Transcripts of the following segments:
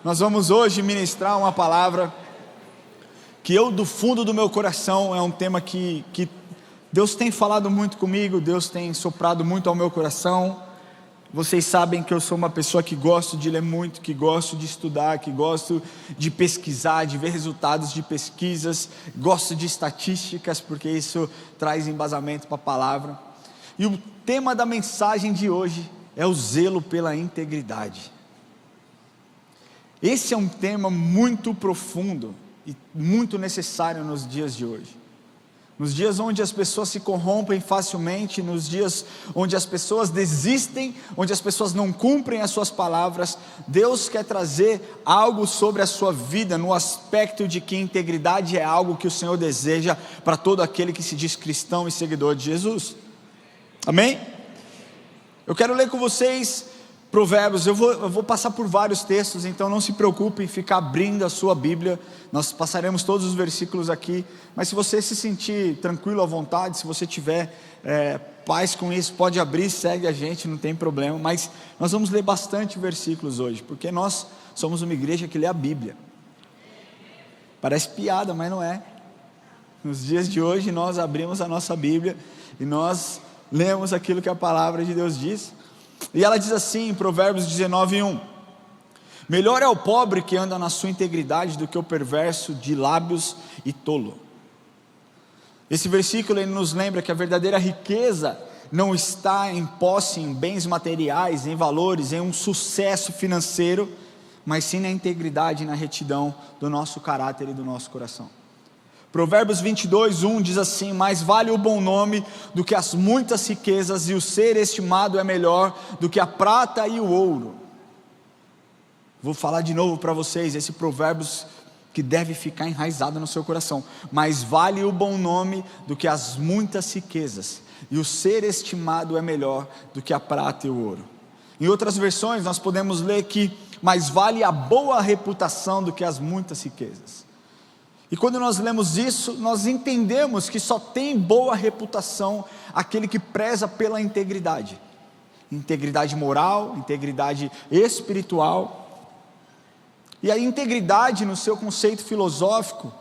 Nós vamos hoje ministrar uma palavra que eu, do fundo do meu coração, é um tema que Deus tem falado muito comigo, Deus tem soprado muito ao meu coração. Vocês sabem que eu sou uma pessoa que gosto de ler muito, que gosto de estudar, que gosto de pesquisar, de ver resultados de pesquisas, gosto de estatísticas, porque isso traz embasamento para a palavra. E o tema da mensagem de hoje é o zelo pela integridade. Esse é um tema muito profundo e muito necessário nos dias de hoje. Nos dias onde as pessoas se corrompem facilmente, nos dias onde as pessoas desistem, onde as pessoas não cumprem as suas palavras, Deus quer trazer algo sobre a sua vida, no aspecto de que integridade é algo que o Senhor deseja para todo aquele que se diz cristão e seguidor de Jesus. Amém? Eu quero ler com vocês Provérbios. Eu vou passar por vários textos, então não se preocupe em ficar abrindo a sua Bíblia. Nós passaremos todos os versículos aqui, mas se você se sentir tranquilo à vontade, se você tiver paz com isso, pode abrir, segue a gente, não tem problema. Mas nós vamos ler bastante versículos hoje, porque nós somos uma igreja que lê a Bíblia. Parece piada, mas não é. Nos dias de hoje nós abrimos a nossa Bíblia e nós lemos aquilo que a palavra de Deus diz. E ela diz assim em Provérbios 19:1: melhor é o pobre que anda na sua integridade do que o perverso de lábios e tolo. Esse versículo ele nos lembra que a verdadeira riqueza não está em posse, em bens materiais, em valores, em um sucesso financeiro, mas sim na integridade e na retidão do nosso caráter e do nosso coração. Provérbios 22:1 diz assim: mais vale o bom nome do que as muitas riquezas, e o ser estimado é melhor do que a prata e o ouro. Vou falar de novo para vocês esse Provérbios que deve ficar enraizado no seu coração. Mais vale o bom nome do que as muitas riquezas, e o ser estimado é melhor do que a prata e o ouro. Em outras versões nós podemos ler que mais vale a boa reputação do que as muitas riquezas. E quando nós lemos isso, nós entendemos que só tem boa reputação aquele que preza pela integridade. Integridade moral, integridade espiritual. E a integridade, no seu conceito filosófico,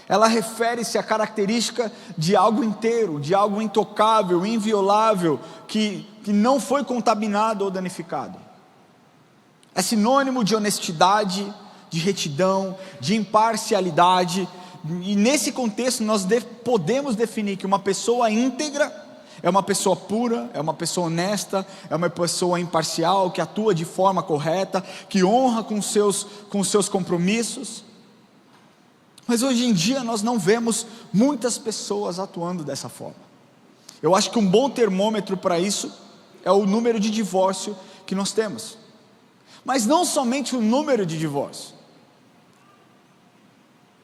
ela refere-se à característica de algo inteiro, de algo intocável, inviolável, que não foi contaminado ou danificado. É sinônimo de honestidade, de retidão, de imparcialidade. E nesse contexto nós podemos definir que uma pessoa íntegra é uma pessoa pura, é uma pessoa honesta, é uma pessoa imparcial, que atua de forma correta, que honra com seus compromissos. Mas hoje em dia nós não vemos muitas pessoas atuando dessa forma. Eu acho que um bom termômetro para isso é o número de divórcio que nós temos. Mas não somente o número de divórcio.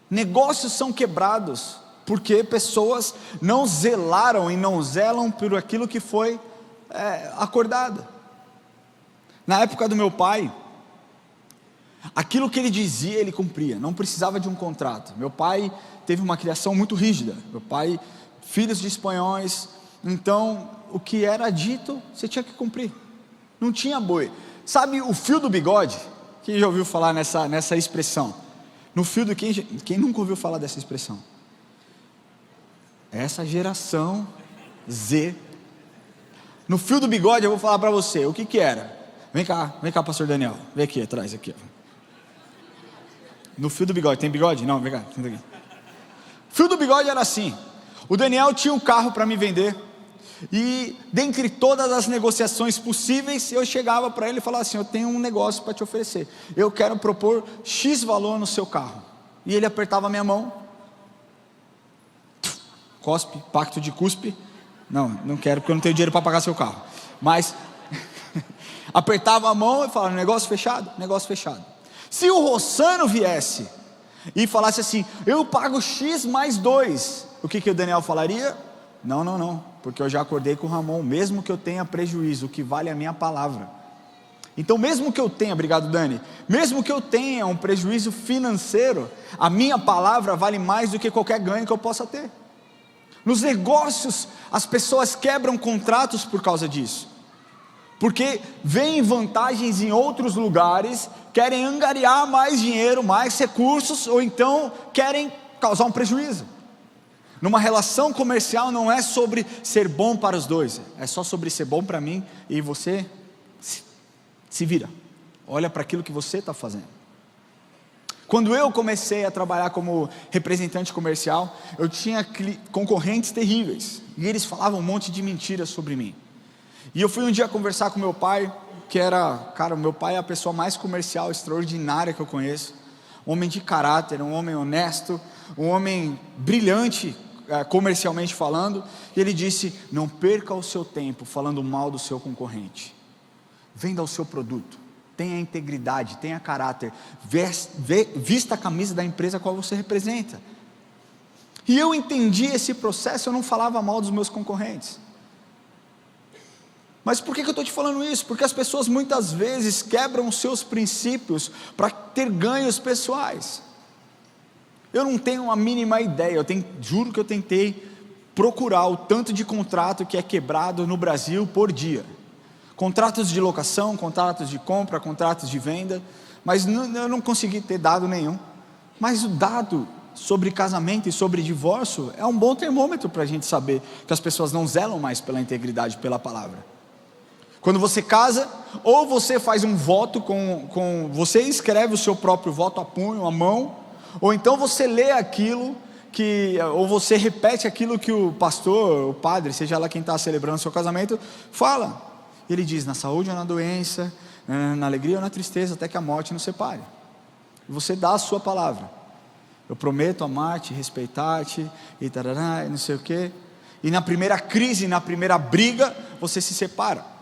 Negócios são quebrados porque pessoas não zelaram e não zelam por aquilo que foi acordado. Na época do meu pai, aquilo que ele dizia ele cumpria, não precisava de um contrato. Meu pai teve uma criação muito rígida. Meu pai, filhos de espanhóis, então o que era dito você tinha que cumprir, não tinha boi. Sabe o fio do bigode? Quem já ouviu falar nessa expressão? No fio do quem nunca ouviu falar dessa expressão? Essa geração Z. No fio do bigode eu vou falar para você, o que era? Vem cá pastor Daniel, vem aqui atrás, aqui. No fio do bigode, tem bigode? Não, vem cá. Fio do bigode era assim: o Daniel tinha um carro para me vender, e dentre todas as negociações possíveis, eu chegava para ele e falava assim: eu tenho um negócio para te oferecer, eu quero propor X valor no seu carro. E ele apertava a minha mão, cospe, pacto de cuspe, não quero porque eu não tenho dinheiro para pagar seu carro, mas apertava a mão e falava: negócio fechado. Se o Rossano viesse e falasse assim: eu pago X mais 2, o que o Daniel falaria? Não, porque eu já acordei com o Ramon, mesmo que eu tenha prejuízo, o que vale é a minha palavra. Então mesmo que eu tenha, obrigado Dani, mesmo que eu tenha um prejuízo financeiro, a minha palavra vale mais do que qualquer ganho que eu possa ter. Nos negócios, as pessoas quebram contratos por causa disso, porque veem vantagens em outros lugares querem angariar mais dinheiro, mais recursos, ou então querem causar um prejuízo. Numa relação comercial não é sobre ser bom para os dois, é só sobre ser bom para mim e você se vira, olha para aquilo que você está fazendo. Quando eu comecei a trabalhar como representante comercial, eu tinha concorrentes terríveis, e eles falavam um monte de mentiras sobre mim. E eu fui um dia conversar com meu pai, que era, cara, meu pai é a pessoa mais comercial, extraordinária que eu conheço, um homem de caráter, um homem honesto, um homem brilhante, comercialmente falando, e ele disse: não perca o seu tempo falando mal do seu concorrente, venda o seu produto, tenha integridade, tenha caráter, vista a camisa da empresa a qual você representa. E eu entendi esse processo, eu não falava mal dos meus concorrentes. Mas por que eu estou te falando isso? Porque as pessoas muitas vezes quebram os seus princípios para ter ganhos pessoais. Eu não tenho a mínima ideia, juro que eu tentei procurar o tanto de contrato que é quebrado no Brasil por dia. Contratos de locação, contratos de compra, contratos de venda, mas eu não consegui ter dado nenhum. Mas o dado sobre casamento e sobre divórcio é um bom termômetro para a gente saber que as pessoas não zelam mais pela integridade, pela palavra. Quando você casa, ou você faz um voto você escreve o seu próprio voto a punho, à mão, ou então você lê aquilo ou você repete aquilo que o pastor, o padre, seja lá quem está celebrando o seu casamento, fala. Ele diz: na saúde ou na doença, na alegria ou na tristeza, até que a morte nos separe. E você dá a sua palavra: eu prometo amar-te, respeitar-te, e tarará, e não sei o quê. E na primeira crise, na primeira briga, você se separa.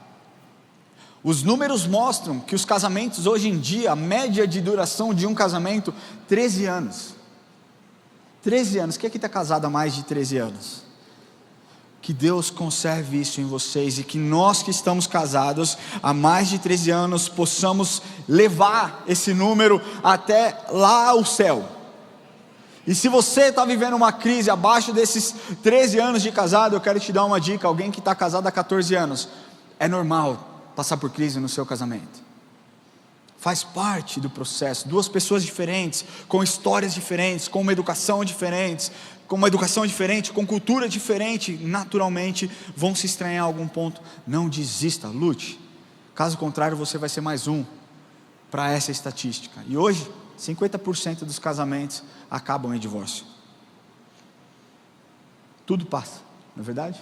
Os números mostram que os casamentos hoje em dia, a média de duração de um casamento, 13 anos. 13 anos, quem aqui está casado há mais de 13 anos? Que Deus conserve isso em vocês, e que nós que estamos casados há mais de 13 anos, possamos levar esse número até lá ao céu. E se você está vivendo uma crise abaixo desses 13 anos de casado, eu quero te dar uma dica: alguém que está casado há 14 anos, é normal passar por crise no seu casamento, faz parte do processo. Duas pessoas diferentes, com histórias diferentes, com uma educação diferente, com cultura diferente, naturalmente vão se estranhar em algum ponto. Não desista, lute, caso contrário você vai ser mais um para essa estatística. E hoje 50% dos casamentos acabam em divórcio. Tudo passa, não é verdade?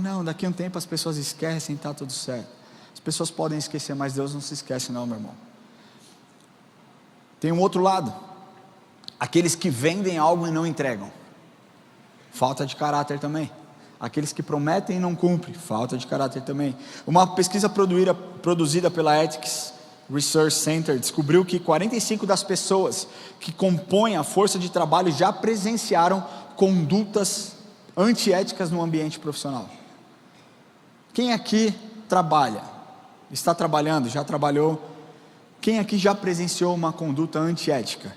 Não, daqui a um tempo as pessoas esquecem, está tudo certo. As pessoas podem esquecer, mas Deus não se esquece não, meu irmão. Tem um outro lado: aqueles que vendem algo e não entregam, falta de caráter também. Aqueles que prometem e não cumprem, falta de caráter também. Uma pesquisa produzida pela Ethics Research Center descobriu que 45% das pessoas que compõem a força de trabalho já presenciaram condutas antiéticas no ambiente profissional. Quem aqui trabalha? Está trabalhando? Já trabalhou? Quem aqui já presenciou uma conduta antiética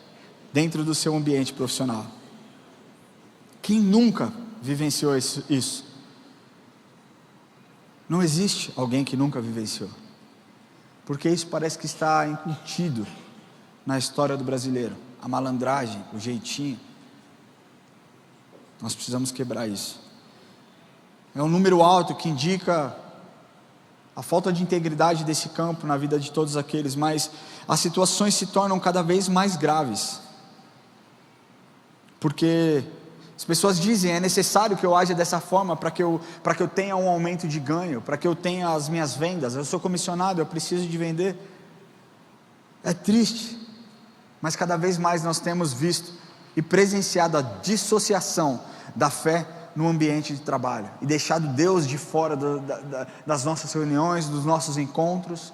dentro do seu ambiente profissional? Quem nunca vivenciou isso? Não existe alguém que nunca vivenciou, porque isso parece que está incutido na história do brasileiro, a malandragem, o jeitinho. Nós precisamos quebrar isso. É um número alto que indica a falta de integridade desse campo na vida de todos aqueles, mas as situações se tornam cada vez mais graves, porque as pessoas dizem: é necessário que eu haja dessa forma para que eu tenha um aumento de ganho, para que eu tenha as minhas vendas, eu sou comissionado, eu preciso de vender. É triste, mas cada vez mais nós temos visto e presenciado a dissociação da fé no ambiente de trabalho, e deixado Deus de fora das nossas reuniões, dos nossos encontros,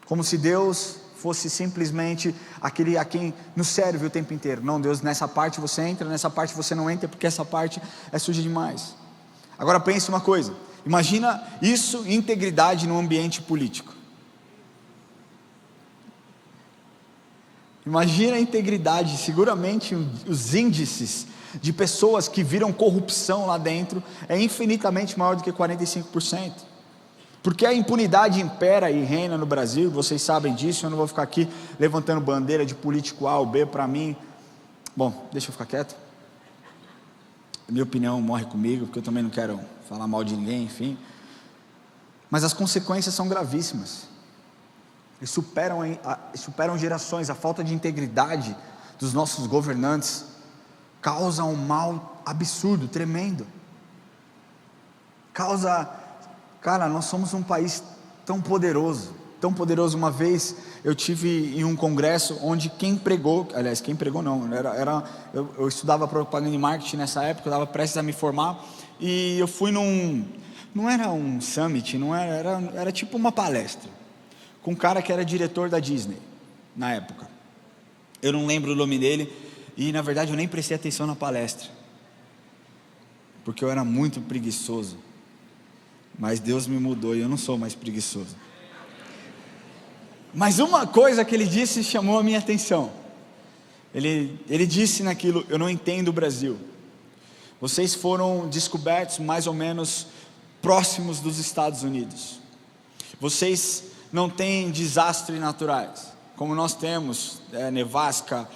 como se Deus fosse simplesmente aquele a quem nos serve o tempo inteiro. Não, Deus, nessa parte você entra, nessa parte você não entra, porque essa parte é suja demais. Agora pense uma coisa: imagina isso, integridade no ambiente político. Imagina a integridade. Seguramente os índices de pessoas que viram corrupção lá dentro é infinitamente maior do que 45%. Porque a impunidade impera e reina no Brasil, vocês sabem disso. Eu não vou ficar aqui levantando bandeira de político A ou B para mim. Bom, deixa eu ficar quieto. Minha opinião morre comigo, porque eu também não quero falar mal de ninguém, enfim. Mas as consequências são gravíssimas. E superam gerações. A falta de integridade dos nossos governantes causa um mal absurdo, tremendo. Cara, nós somos um país tão poderoso. Uma vez eu tive em um congresso onde quem pregou não, eu estudava propaganda e marketing nessa época, eu estava prestes a me formar, e eu fui não era um summit, era tipo uma palestra, com um cara que era diretor da Disney, na época, eu não lembro o nome dele, e na verdade eu nem prestei atenção na palestra, porque eu era muito preguiçoso, mas Deus me mudou e eu não sou mais preguiçoso. Mas uma coisa que ele disse chamou a minha atenção. Ele disse naquilo: eu não entendo o Brasil. Vocês foram descobertos mais ou menos próximos dos Estados Unidos. Vocês não têm desastres naturais, como nós temos, nevasca,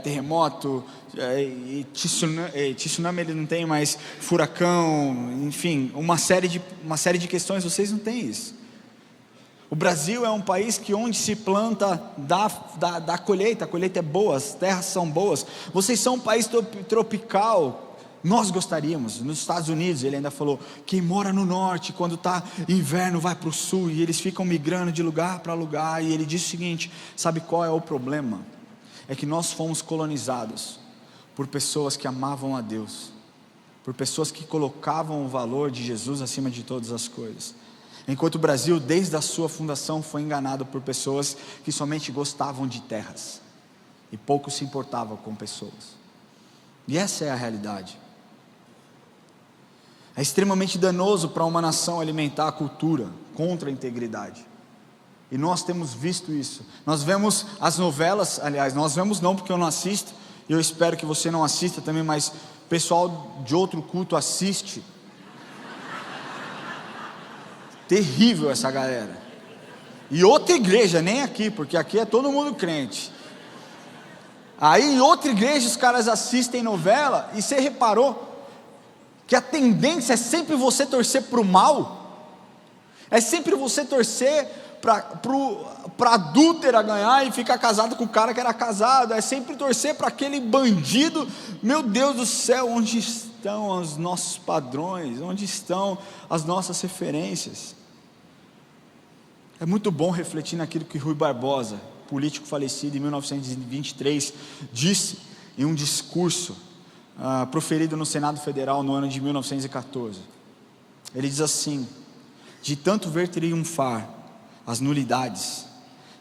terremoto, e tsunami ele não tem, mas furacão, enfim, uma série de questões. Vocês não têm isso. O Brasil é um país que onde se planta, dá colheita, a colheita é boa, as terras são boas. Vocês são um país tropical, nós gostaríamos. Nos Estados Unidos, ele ainda falou, quem mora no norte, quando está inverno vai para o sul, e eles ficam migrando de lugar para lugar, e ele disse o seguinte, sabe qual é o problema? É que nós fomos colonizados por pessoas que amavam a Deus, por pessoas que colocavam o valor de Jesus acima de todas as coisas. Enquanto o Brasil, desde a sua fundação, foi enganado por pessoas que somente gostavam de terras e pouco se importavam com pessoas. E essa é a realidade. É extremamente danoso para uma nação alimentar a cultura contra a integridade. E nós temos visto isso. Nós vemos as novelas, aliás, nós vemos não, porque eu não assisto, e eu espero que você não assista também, mas o pessoal de outro culto assiste. Terrível essa galera. E outra igreja, nem aqui, porque aqui é todo mundo crente. Aí em outra igreja os caras assistem novela, e você reparou que a tendência é sempre você torcer para o mal, é sempre você torcer para adúltera ganhar e ficar casado com o cara que era casado, é sempre torcer para aquele bandido. Meu Deus do céu, onde estão os nossos padrões, onde estão as nossas referências? É muito bom refletir naquilo que Rui Barbosa, político falecido em 1923, disse em um discurso proferido no Senado Federal no ano de 1914. Ele diz assim: de tanto ver triunfar as nulidades,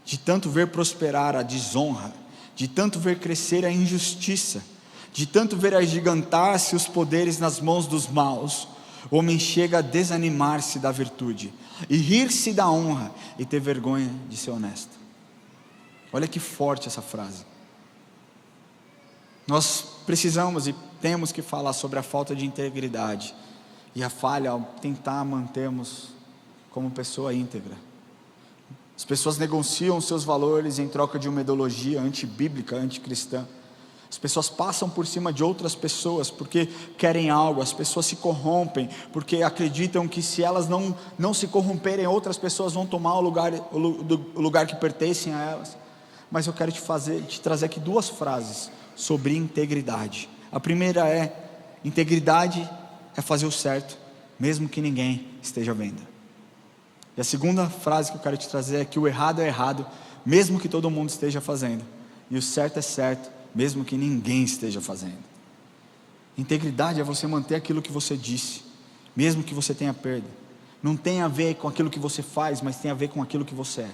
de tanto ver prosperar a desonra, de tanto ver crescer a injustiça, de tanto ver agigantar-se os poderes nas mãos dos maus, o homem chega a desanimar-se da virtude, e rir-se da honra, e ter vergonha de ser honesto. Olha que forte essa frase. Nós precisamos e temos que falar sobre a falta de integridade, e a falha ao tentar mantermos como pessoa íntegra. As pessoas negociam seus valores em troca de uma ideologia antibíblica, anticristã. As pessoas passam por cima de outras pessoas porque querem algo. As pessoas se corrompem porque acreditam que se elas não se corromperem, outras pessoas vão tomar o lugar que pertencem a elas. Mas eu quero te trazer aqui duas frases sobre integridade. A primeira é: integridade é fazer o certo, mesmo que ninguém esteja vendo. E a segunda frase que eu quero te trazer é que o errado é errado, mesmo que todo mundo esteja fazendo, e o certo é certo, mesmo que ninguém esteja fazendo. Integridade é você manter aquilo que você disse, mesmo que você tenha perda. Não tem a ver com aquilo que você faz, mas tem a ver com aquilo que você é.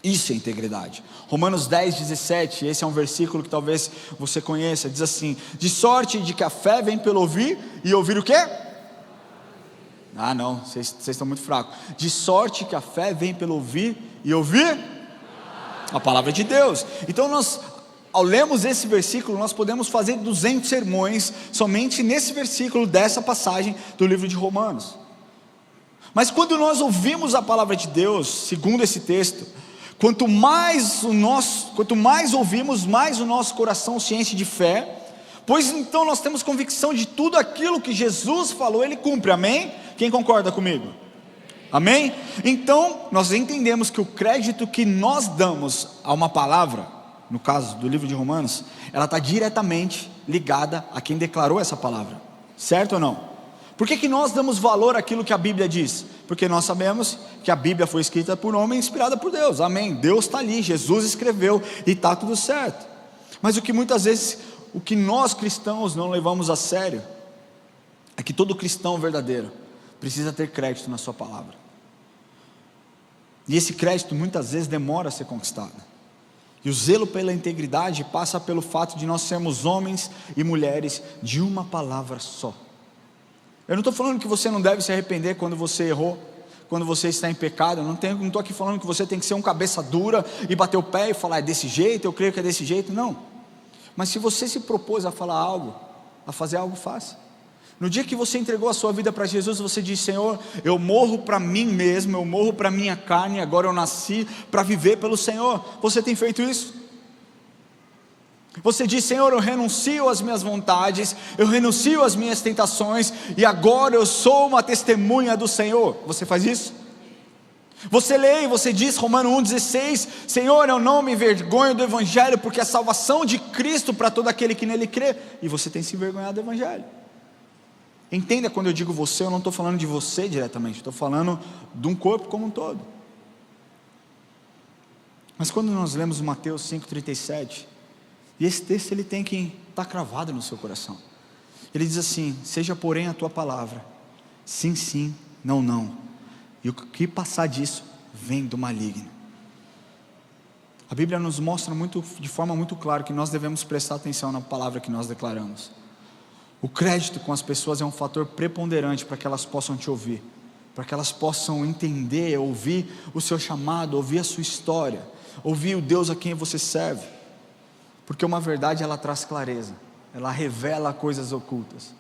Isso é integridade. Romanos 10:17, esse é um versículo que talvez você conheça, diz assim: de sorte de que a fé vem pelo ouvir, e ouvir o quê? Ah não, vocês estão muito fracos. De sorte que a fé vem pelo ouvir, e ouvir a palavra de Deus. Então nós, ao lermos esse versículo, nós podemos fazer 200 sermões somente nesse versículo dessa passagem do livro de Romanos. Mas quando nós ouvimos a palavra de Deus, segundo esse texto, quanto mais ouvimos, mais o nosso coração se enche de fé, pois então nós temos convicção de tudo aquilo que Jesus falou, Ele cumpre, amém? Quem concorda comigo? Amém? Então, nós entendemos que o crédito que nós damos a uma palavra, no caso do livro de Romanos, ela está diretamente ligada a quem declarou essa palavra, certo ou não? Por que nós damos valor àquilo que a Bíblia diz? Porque nós sabemos que a Bíblia foi escrita por homem, inspirada por Deus, amém? Deus está ali, Jesus escreveu e está tudo certo. Mas o que muitas vezes, o que nós cristãos não levamos a sério, é que todo cristão verdadeiro precisa ter crédito na sua palavra. E esse crédito muitas vezes demora a ser conquistado. E o zelo pela integridade passa pelo fato de nós sermos homens e mulheres de uma palavra só. Eu não estou falando que você não deve se arrepender quando você errou, quando você está em pecado. Eu não estou aqui falando que você tem que ser um cabeça dura e bater o pé e falar, é desse jeito, eu creio que é desse jeito, não. Mas se você se propôs a falar algo, a fazer algo, faça. No dia que você entregou a sua vida para Jesus, você disse, Senhor, eu morro para mim mesmo, eu morro para minha carne, agora eu nasci para viver pelo Senhor. Você tem feito isso? Você diz, Senhor, eu renuncio às minhas vontades, eu renuncio às minhas tentações, e agora eu sou uma testemunha do Senhor. Você faz isso? Você lê e você diz, Romanos 1,16, Senhor, eu não me envergonho do Evangelho, porque é a salvação de Cristo para todo aquele que nele crê. E você tem se envergonhado do Evangelho. Entenda, quando eu digo você, eu não estou falando de você diretamente, estou falando de um corpo como um todo. Mas quando nós lemos Mateus 5,37, e esse texto ele tem que estar cravado no seu coração. Ele diz assim, seja porém a tua palavra, sim, sim, não, não, e o que passar disso, vem do maligno. A Bíblia nos mostra de forma muito clara que nós devemos prestar atenção na palavra que nós declaramos. O crédito com as pessoas é um fator preponderante para que elas possam te ouvir, para que elas possam entender, ouvir o seu chamado, ouvir a sua história, ouvir o Deus a quem você serve. Porque uma verdade ela traz clareza, ela revela coisas ocultas,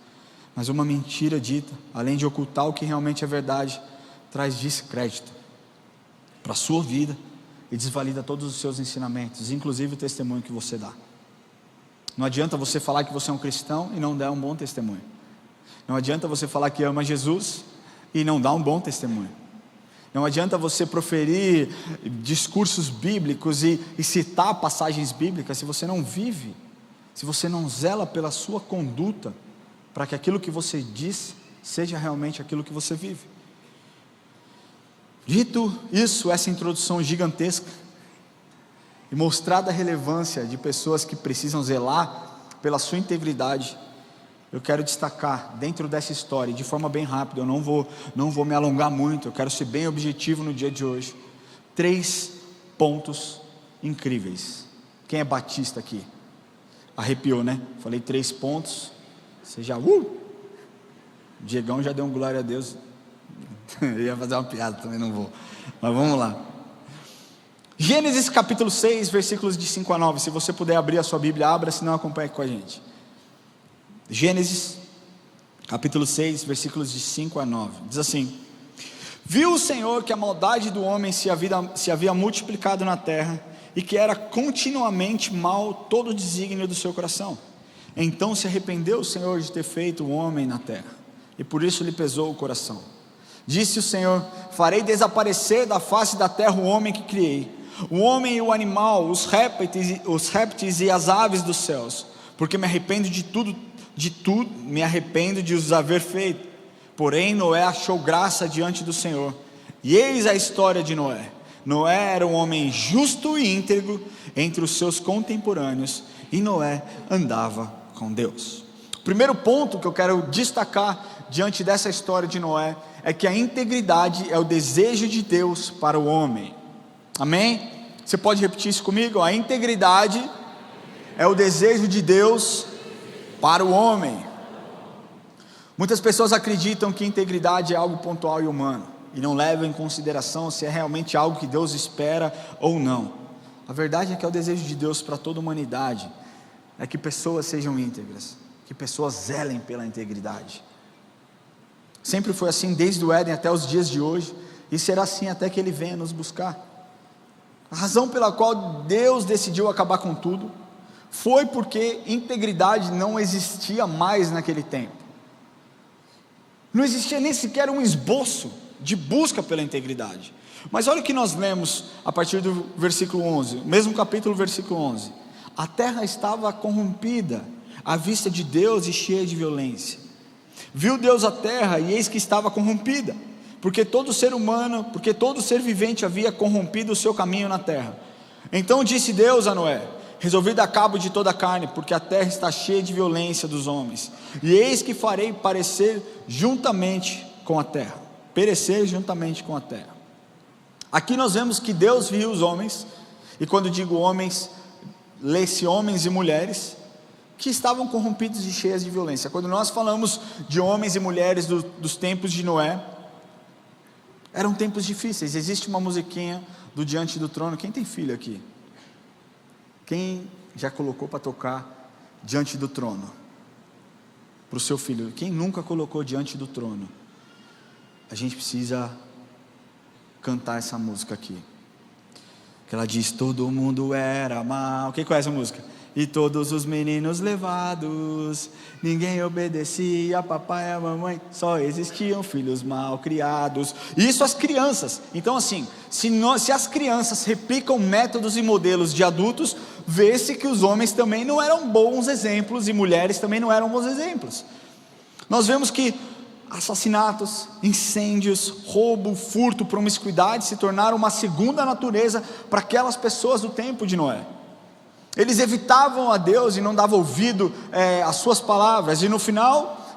mas uma mentira dita, além de ocultar o que realmente é verdade, traz descrédito para a sua vida e desvalida todos os seus ensinamentos, inclusive o testemunho que você dá. Não adianta você falar que você é um cristão e não dar um bom testemunho. Não adianta você falar que ama Jesus e não dar um bom testemunho. Não adianta você proferir discursos bíblicos e citar passagens bíblicas se você não vive, se você não zela pela sua conduta, para que aquilo que você diz seja realmente aquilo que você vive. Dito isso, essa introdução gigantesca, e mostrada a relevância de pessoas que precisam zelar pela sua integridade, eu quero destacar dentro dessa história, de forma bem rápida, eu não vou me alongar muito, eu quero ser bem objetivo no dia de hoje, 3 pontos incríveis. Quem é batista aqui? Arrepiou, né? Falei 3 pontos, você já, Diegão já deu um glória a Deus, eu ia fazer uma piada, também não vou, mas vamos lá. Gênesis capítulo 6, versículos de 5 a 9, se você puder abrir a sua Bíblia, abra, senão acompanhe com a gente. Gênesis, capítulo 6, versículos de 5 a 9, diz assim: viu o Senhor que a maldade do homem se havia multiplicado na terra, e que era continuamente mal todo o desígnio do seu coração. Então se arrependeu o Senhor de ter feito o homem na terra, e por isso lhe pesou o coração. Disse o Senhor: farei desaparecer da face da terra o homem que criei, o homem e o animal, os répteis e as aves dos céus, porque me arrependo de tudo, me arrependo de os haver feito. Porém Noé achou graça diante do Senhor. E eis a história de Noé. Noé era um homem justo e íntegro entre os seus contemporâneos, e Noé andava com Deus. O primeiro ponto que eu quero destacar diante dessa história de Noé é que a integridade é o desejo de Deus para o homem. Amém? Você pode repetir isso comigo? A integridade é o desejo de Deus para o homem. Muitas pessoas acreditam que integridade é algo pontual e humano, e não levam em consideração se é realmente algo que Deus espera ou não. A verdade é que é o desejo de Deus para toda a humanidade, é que pessoas sejam íntegras, que pessoas zelem pela integridade. Sempre foi assim desde o Éden até os dias de hoje, e será assim até que Ele venha nos buscar. A razão pela qual Deus decidiu acabar com tudo foi porque integridade não existia mais naquele tempo. Não existia nem sequer um esboço de busca pela integridade. Mas olha o que nós lemos a partir do versículo 11, mesmo capítulo, versículo 11. A terra estava corrompida à vista de Deus e cheia de violência. Viu Deus a terra e eis que estava corrompida, porque todo ser vivente havia corrompido o seu caminho na terra. Então disse Deus a Noé: resolvi dar cabo de toda a carne, porque a terra está cheia de violência dos homens, e eis que farei perecer juntamente com a terra. Aqui nós vemos que Deus viu os homens, e quando digo homens, lê-se homens e mulheres, que estavam corrompidos e cheios de violência. Quando nós falamos de homens e mulheres dos tempos de Noé, eram tempos difíceis. Existe uma musiquinha do Diante do Trono. Quem tem filho aqui? Quem já colocou para tocar Diante do Trono? Para o seu filho. Quem nunca colocou Diante do Trono? A gente precisa cantar essa música aqui, que ela diz: todo mundo era mau. Quem conhece a música? E todos os meninos levados, ninguém obedecia a papai e a mamãe, só existiam filhos mal criados. Isso as crianças. Então assim, se as crianças replicam métodos e modelos de adultos, vê-se que os homens também não eram bons exemplos, e mulheres também não eram bons exemplos. Nós vemos que assassinatos, incêndios, roubo, furto, promiscuidade se tornaram uma segunda natureza para aquelas pessoas do tempo de Noé. Eles evitavam a Deus e não davam ouvido às suas palavras, e no final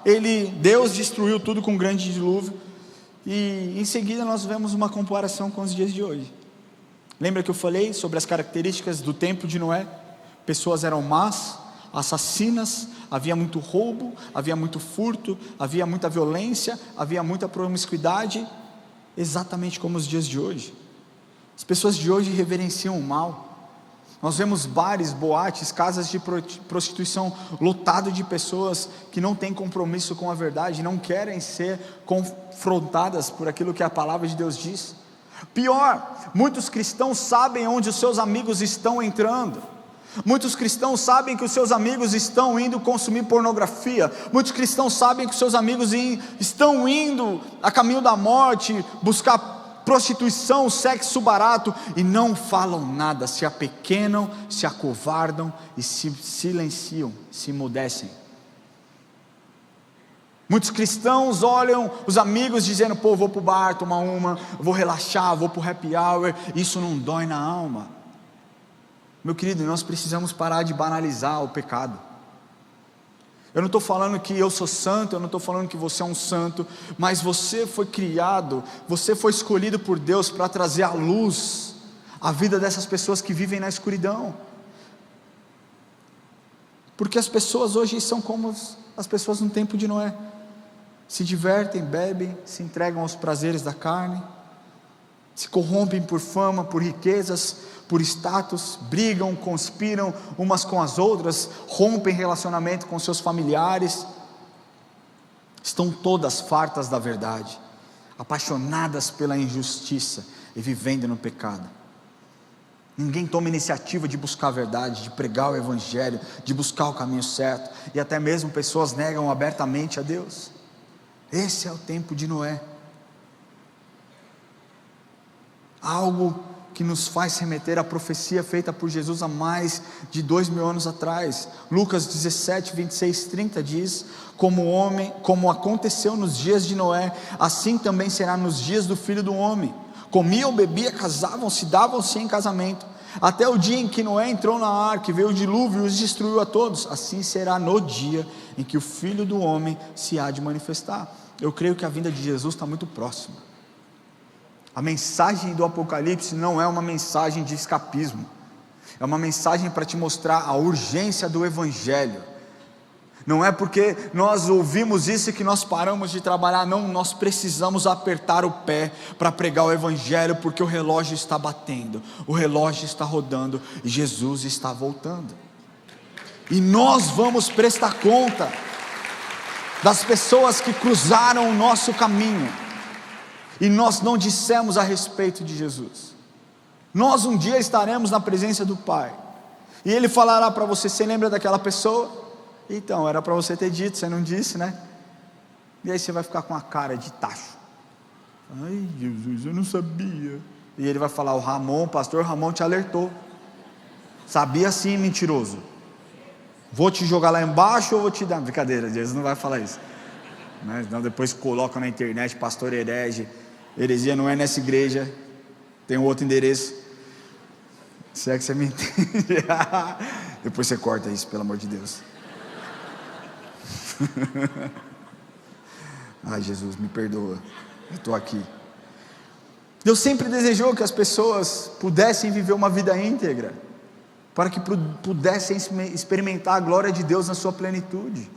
Deus destruiu tudo com um grande dilúvio. E em seguida nós vemos uma comparação com os dias de hoje. Lembra que eu falei sobre as características do tempo de Noé? Pessoas eram más, assassinas, havia muito roubo, havia muito furto, havia muita violência, havia muita promiscuidade, exatamente como os dias de hoje. As pessoas de hoje reverenciam o mal. Nós vemos bares, boates, casas de prostituição lotado de pessoas que não têm compromisso com a verdade, não querem ser confrontadas por aquilo que a palavra de Deus diz. Pior, muitos cristãos sabem onde os seus amigos estão entrando. Muitos cristãos sabem que os seus amigos estão indo consumir pornografia. Muitos cristãos sabem que os seus amigos estão indo a caminho da morte, buscar prostituição, sexo barato, e não falam nada, se apequenam, se acovardam e se silenciam, se emudecem. Muitos cristãos olham os amigos dizendo: pô, vou para o bar tomar uma, vou relaxar, vou para o happy hour, isso não dói na alma. Meu querido, nós precisamos parar de banalizar o pecado. Eu não estou falando que eu sou santo, eu não estou falando que você é um santo, mas você foi criado, você foi escolhido por Deus para trazer à luz a vida dessas pessoas que vivem na escuridão. Porque as pessoas hoje são como as pessoas no tempo de Noé: se divertem, bebem, se entregam aos prazeres da carne, se corrompem por fama, por riquezas, por status, brigam, conspiram umas com as outras, rompem relacionamento com seus familiares, estão todas fartas da verdade, apaixonadas pela injustiça e vivendo no pecado. Ninguém toma iniciativa de buscar a verdade, de pregar o evangelho, de buscar o caminho certo, e até mesmo pessoas negam abertamente a Deus. Esse é o tempo de Noé. Algo que nos faz remeter à profecia feita por Jesus há mais de 2000 anos atrás. Lucas 17, 26, 30 diz: como aconteceu nos dias de Noé, assim também será nos dias do Filho do Homem. Comiam, bebiam, casavam-se, davam-se em casamento, até o dia em que Noé entrou na arca, veio o dilúvio e os destruiu a todos. Assim será no dia em que o Filho do Homem se há de manifestar. Eu creio que a vinda de Jesus está muito próxima. A mensagem do Apocalipse não é uma mensagem de escapismo, é uma mensagem para te mostrar a urgência do Evangelho. Não é porque nós ouvimos isso que nós paramos de trabalhar, não, nós precisamos apertar o pé para pregar o Evangelho, porque o relógio está batendo, o relógio está rodando e Jesus está voltando, e nós vamos prestar conta. das pessoas que cruzaram o nosso caminho, e nós não dissemos a respeito de Jesus. Nós um dia estaremos na presença do Pai, e Ele falará para você: você lembra daquela pessoa? Então, era para você ter dito, você não disse, né? E aí você vai ficar com a cara de tacho: ai Jesus, eu não sabia. E Ele vai falar: o pastor Ramon te alertou. Sabia sim, mentiroso. Vou te jogar lá embaixo ou vou te dar? Brincadeira, Jesus não vai falar isso. Então depois coloca na internet: pastor herege, heresia não é nessa igreja, tem um outro endereço. Se é que você me entende. Depois você corta isso, pelo amor de Deus. Ai Jesus, me perdoa, eu estou aqui. Deus sempre desejou que as pessoas pudessem viver uma vida íntegra, para que pudessem experimentar a glória de Deus na sua plenitude.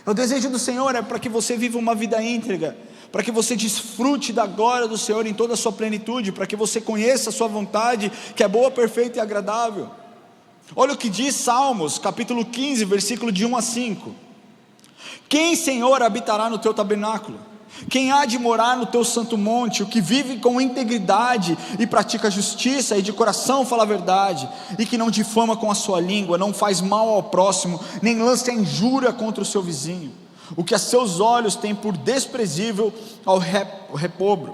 O desejo do Senhor é para que você viva uma vida íntegra, para que você desfrute da glória do Senhor em toda a sua plenitude, para que você conheça a sua vontade, que é boa, perfeita e agradável. Olha o que diz Salmos, capítulo 15, versículo de 1 a 5. Quem, Senhor, habitará no teu tabernáculo? Quem há de morar no teu santo monte? O que vive com integridade e pratica justiça, e de coração fala a verdade, e que não difama com a sua língua, não faz mal ao próximo, nem lança injúria contra o seu vizinho. O que a seus olhos tem por desprezível ao repobro,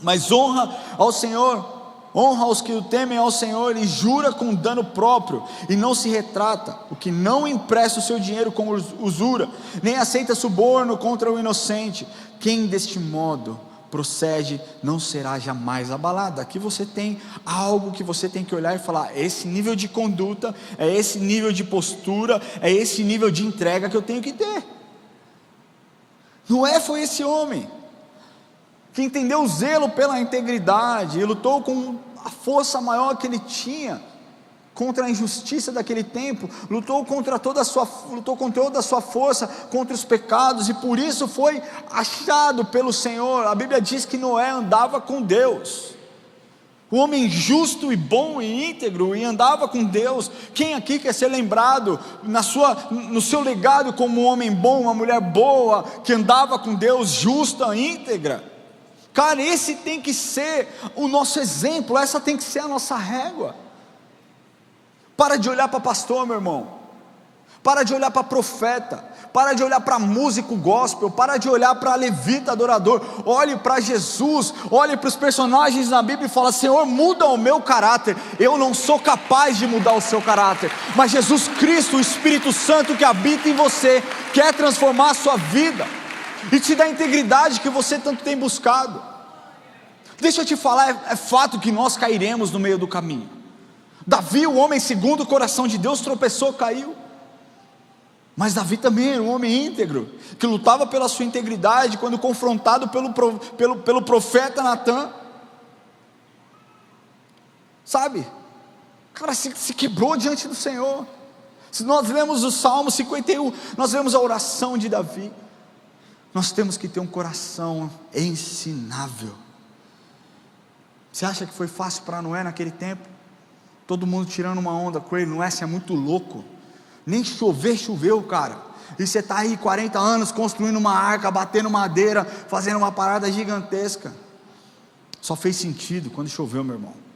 mas honra ao Senhor, honra os que o temem ao Senhor, e jura com dano próprio, e não se retrata. O que não empresta o seu dinheiro com usura, nem aceita suborno contra o inocente. Quem deste modo procede não será jamais abalado. Aqui você tem algo que você tem que olhar e falar: esse nível de conduta, é esse nível de postura, é esse nível de entrega que eu tenho que ter. Noé foi esse homem que entendeu o zelo pela integridade, e lutou com a força maior que ele tinha contra a injustiça daquele tempo, lutou com toda a sua força contra os pecados, e por isso foi achado pelo Senhor. A Bíblia diz que Noé andava com Deus, um homem justo e bom e íntegro, e andava com Deus. Quem aqui quer ser lembrado no seu legado como um homem bom, uma mulher boa, que andava com Deus, justa, íntegra? Cara, esse tem que ser o nosso exemplo, essa tem que ser a nossa régua. Para de olhar para pastor, meu irmão, para de olhar para profeta, para de olhar para músico gospel, para de olhar para levita adorador. Olhe para Jesus, olhe para os personagens na Bíblia e fala: Senhor, muda o meu caráter. Eu não sou capaz de mudar o seu caráter, mas Jesus Cristo, o Espírito Santo que habita em você, quer transformar a sua vida e te dar a integridade que você tanto tem buscado. Deixa eu te falar, é fato que nós cairemos no meio do caminho. Davi, o homem segundo o coração de Deus, tropeçou, caiu. Mas Davi também era um homem íntegro, que lutava pela sua integridade quando confrontado pelo profeta Natan. Sabe, cara, se quebrou diante do Senhor. Se nós lemos o Salmo 51, nós vemos a oração de Davi. Nós temos que ter um coração ensinável. Você acha que foi fácil para Noé naquele tempo? Todo mundo tirando uma onda com ele: Noé, você é muito louco, nem chover choveu, cara, e você está aí 40 anos construindo uma arca, batendo madeira, fazendo uma parada gigantesca. Só fez sentido quando choveu, meu irmão.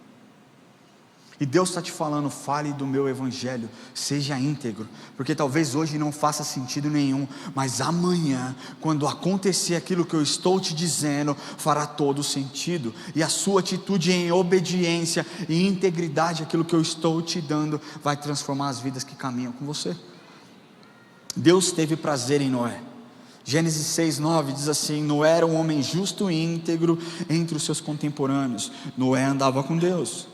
E Deus está te falando: fale do meu evangelho, seja íntegro, porque talvez hoje não faça sentido nenhum, mas amanhã, quando acontecer aquilo que eu estou te dizendo, fará todo sentido, e a sua atitude em obediência e integridade àquilo que eu estou te dando, vai transformar as vidas que caminham com você. Deus teve prazer em Noé. Gênesis 6:9 diz assim: Noé era um homem justo e íntegro entre os seus contemporâneos. Noé andava com Deus.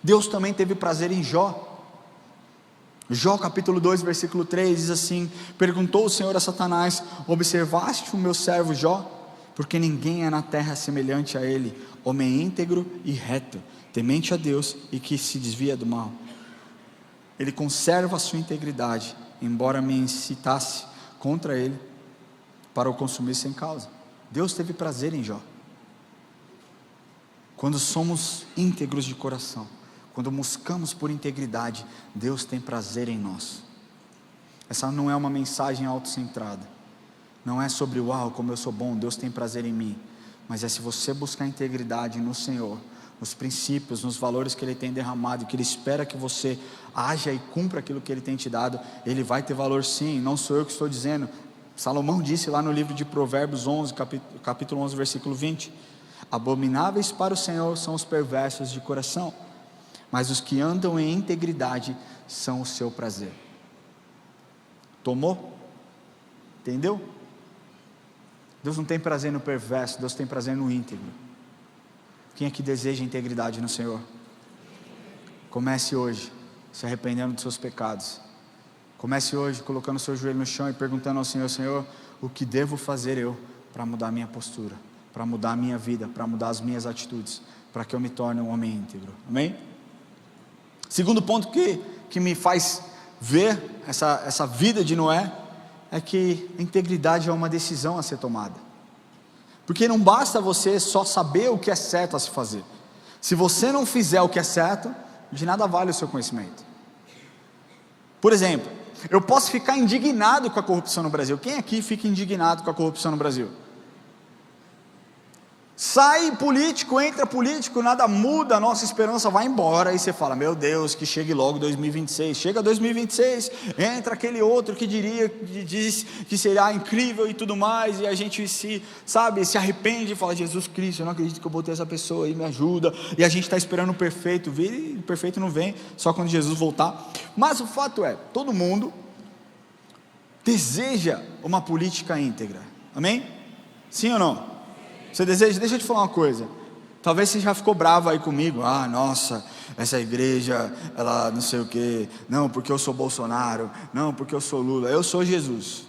Deus também teve prazer em Jó. Jó capítulo 2 versículo 3 diz assim: perguntou o Senhor a Satanás: observaste o meu servo Jó? Porque ninguém é na terra semelhante a ele, homem íntegro e reto, temente a Deus e que se desvia do mal. Ele conserva a sua integridade, embora me incitasse contra ele para o consumir sem causa. Deus teve prazer em Jó. Quando somos íntegros de coração, quando buscamos por integridade, Deus tem prazer em nós. Essa não é uma mensagem autocentrada, Não é sobre, uau, como eu sou bom, Deus tem prazer em mim. Mas é se você buscar integridade no Senhor, nos princípios, nos valores que Ele tem derramado, que Ele espera que você haja e cumpra aquilo que Ele tem te dado, Ele vai ter valor sim, não sou eu que estou dizendo. Salomão disse lá no livro de Provérbios 11, capítulo 11, versículo 20: abomináveis para o Senhor são os perversos de coração, mas os que andam em integridade são o seu prazer. Tomou? Entendeu? Deus não tem prazer no perverso, Deus tem prazer no íntegro. Quem é que deseja integridade no Senhor? Comece hoje se arrependendo dos seus pecados. Comece hoje colocando o seu joelho no chão e perguntando ao Senhor: Senhor, o que devo fazer eu para mudar a minha postura, para mudar a minha vida, para mudar as minhas atitudes, para que eu me torne um homem íntegro? Amém? Segundo ponto que me faz ver essa vida de Noé, é que a integridade é uma decisão a ser tomada. Porque não basta você só saber o que é certo a se fazer. Se você não fizer o que é certo, de nada vale o seu conhecimento. Por exemplo, eu posso ficar indignado com a corrupção no Brasil. Quem aqui fica indignado com a corrupção no Brasil? Sai político, entra político, nada muda, a nossa esperança vai embora. Aí você fala: meu Deus, que chegue logo 2026. Chega 2026, entra aquele outro que diz que será incrível e tudo mais, e a gente se arrepende e fala: Jesus Cristo, eu não acredito que eu botei essa pessoa aí, me ajuda. E a gente está esperando o perfeito vir, e o perfeito não vem, só quando Jesus voltar. Mas o fato é, todo mundo deseja uma política íntegra. Amém? Sim ou não? Você deseja? Deixa eu te falar uma coisa. Talvez você já ficou bravo aí comigo: ah, nossa, essa igreja, ela não sei o que, não, porque eu sou Bolsonaro, não, porque eu sou Lula. Eu sou Jesus,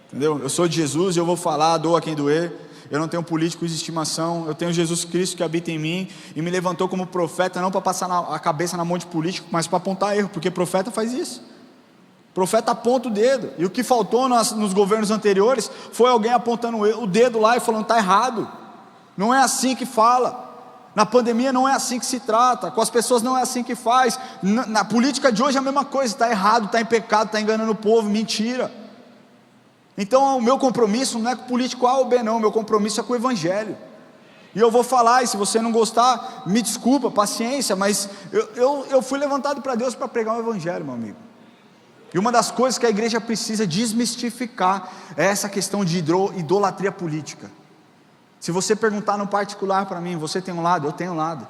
entendeu? Eu sou de Jesus e eu vou falar, doa quem doer. Eu não tenho políticos de estimação, eu tenho Jesus Cristo que habita em mim e me levantou como profeta, não para passar a cabeça na mão de político, mas para apontar erro, porque profeta faz isso. Profeta aponta o dedo, e o que faltou nos governos anteriores foi alguém apontando o dedo lá e falando: está errado, não é assim que fala, na pandemia não é assim que se trata, com as pessoas não é assim que faz, na política de hoje é a mesma coisa, está errado, está em pecado, está enganando o povo, mentira. Então o meu compromisso não é com o político A ou B não, o meu compromisso é com o Evangelho, e eu vou falar, e se você não gostar, me desculpa, paciência, mas eu fui levantado para Deus para pregar o Evangelho, meu amigo. E uma das coisas que a igreja precisa desmistificar é essa questão de idolatria política. Se você perguntar no particular para mim: você tem um lado? Eu tenho um lado.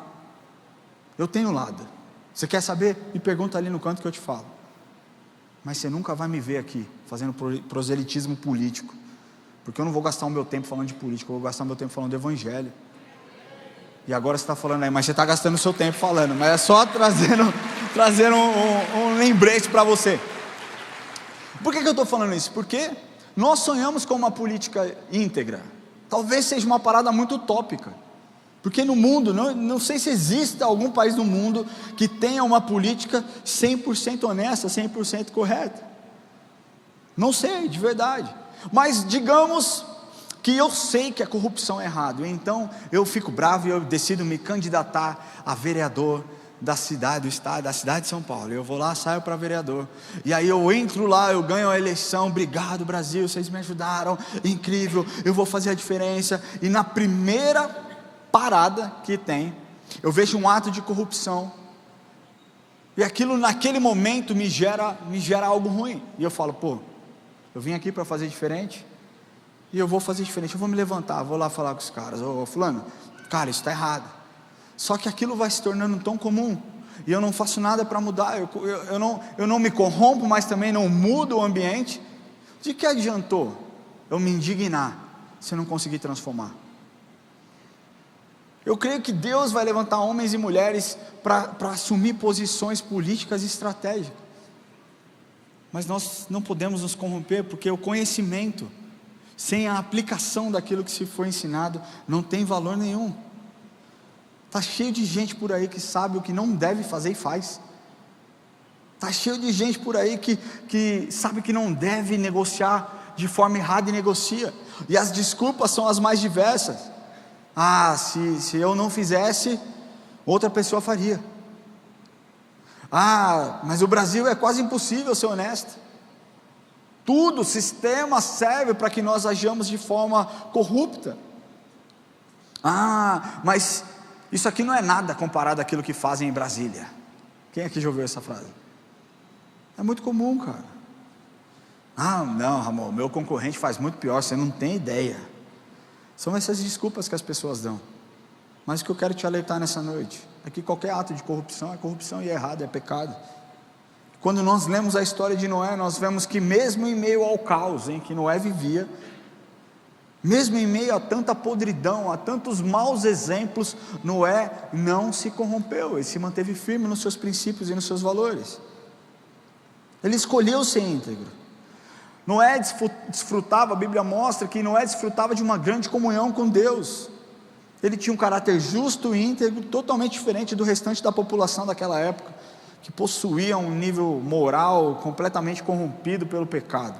Eu tenho um lado. Você quer saber? Me pergunta ali no canto que eu te falo. Mas você nunca vai me ver aqui fazendo proselitismo político, porque eu não vou gastar o meu tempo falando de política, eu vou gastar o meu tempo falando do Evangelho. E agora você está falando aí: mas você está gastando o seu tempo falando. Mas é só trazendo um lembrete para você. Por que eu estou falando isso? Porque nós sonhamos com uma política íntegra. Talvez seja uma parada muito utópica, porque no mundo, não sei se existe algum país no mundo que tenha uma política 100% honesta, 100% correta. Não sei, de verdade. Mas digamos que eu sei que a corrupção é errado, então eu fico bravo e eu decido me candidatar a vereador da cidade, do estado, da cidade de São Paulo. Eu vou lá, saio para vereador, e aí eu entro lá, eu ganho a eleição. Obrigado, Brasil, vocês me ajudaram, incrível, eu vou fazer a diferença. E na primeira parada que tem, eu vejo um ato de corrupção, e aquilo naquele momento me gera algo ruim, e eu falo: pô, eu vim aqui para fazer diferente, e eu vou fazer diferente, eu vou me levantar, vou lá falar com os caras: ô fulano, cara, isso está errado. Só que aquilo vai se tornando tão comum, e eu não faço nada para mudar, eu não me corrompo, mas também não mudo o ambiente. De que adiantou eu me indignar se eu não conseguir transformar? Eu creio que Deus vai levantar homens e mulheres para assumir posições políticas e estratégicas, mas nós não podemos nos corromper, porque o conhecimento sem a aplicação daquilo que se foi ensinado não tem valor nenhum. Está cheio de gente por aí que sabe o que não deve fazer e faz. Está cheio de gente por aí que sabe que não deve negociar de forma errada e negocia. E as desculpas são as mais diversas. Ah, se eu não fizesse, outra pessoa faria. Ah, mas o Brasil é quase impossível ser honesto. Tudo, o sistema serve para que nós ajamos de forma corrupta. Mas isso aqui não é nada comparado àquilo que fazem em Brasília. Quem aqui já ouviu essa frase? É muito comum, cara. Não, Ramon, meu concorrente faz muito pior, você não tem ideia. São essas desculpas que as pessoas dão. Mas o que eu quero te alertar nessa noite é que qualquer ato de corrupção é corrupção e é errado, é pecado. Quando nós lemos a história de Noé, nós vemos que mesmo em meio ao caos em que Noé vivia, mesmo em meio a tanta podridão, a tantos maus exemplos, Noé não se corrompeu, ele se manteve firme nos seus princípios e nos seus valores. Ele escolheu ser íntegro. Noé desfrutava, a Bíblia mostra que Noé desfrutava de uma grande comunhão com Deus. Ele tinha um caráter justo e íntegro, totalmente diferente do restante da população daquela época, que possuía um nível moral completamente corrompido pelo pecado.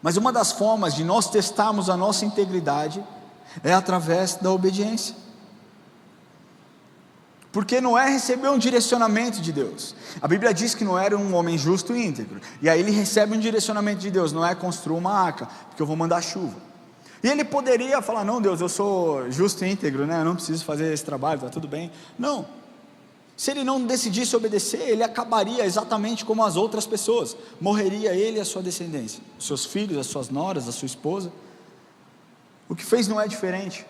Mas uma das formas de nós testarmos a nossa integridade é através da obediência. Porque Noé recebeu um direcionamento de Deus. A Bíblia diz que Noé era um homem justo e íntegro, e aí ele recebe um direcionamento de Deus: Noé, construa uma arca, porque eu vou mandar chuva. E ele poderia falar: não, Deus, eu sou justo e íntegro, né? Eu não preciso fazer esse trabalho, está tudo bem. Não. Se ele não decidisse obedecer, ele acabaria exatamente como as outras pessoas. Morreria ele e a sua descendência, os seus filhos, as suas noras, a sua esposa. O que fez Noé diferente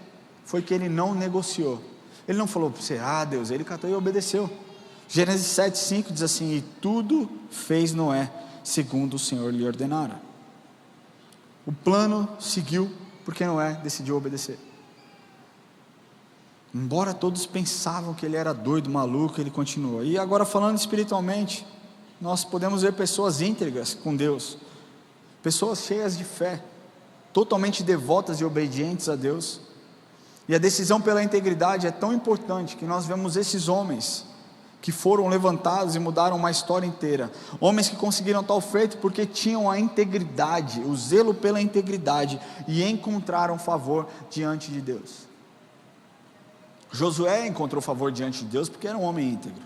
foi que ele não negociou. Ele não falou para você: Deus, ele catou e obedeceu. Gênesis 7:5 diz assim: e tudo fez Noé segundo o Senhor lhe ordenara. O plano seguiu porque Noé decidiu obedecer. Embora todos pensavam que ele era doido, maluco, ele continuou. E agora, falando espiritualmente, nós podemos ver pessoas íntegras com Deus, pessoas cheias de fé, totalmente devotas e obedientes a Deus. E a decisão pela integridade é tão importante que nós vemos esses homens que foram levantados e mudaram uma história inteira. Homens que conseguiram tal feito porque tinham a integridade, o zelo pela integridade, e encontraram favor diante de Deus. Josué encontrou favor diante de Deus porque era um homem íntegro.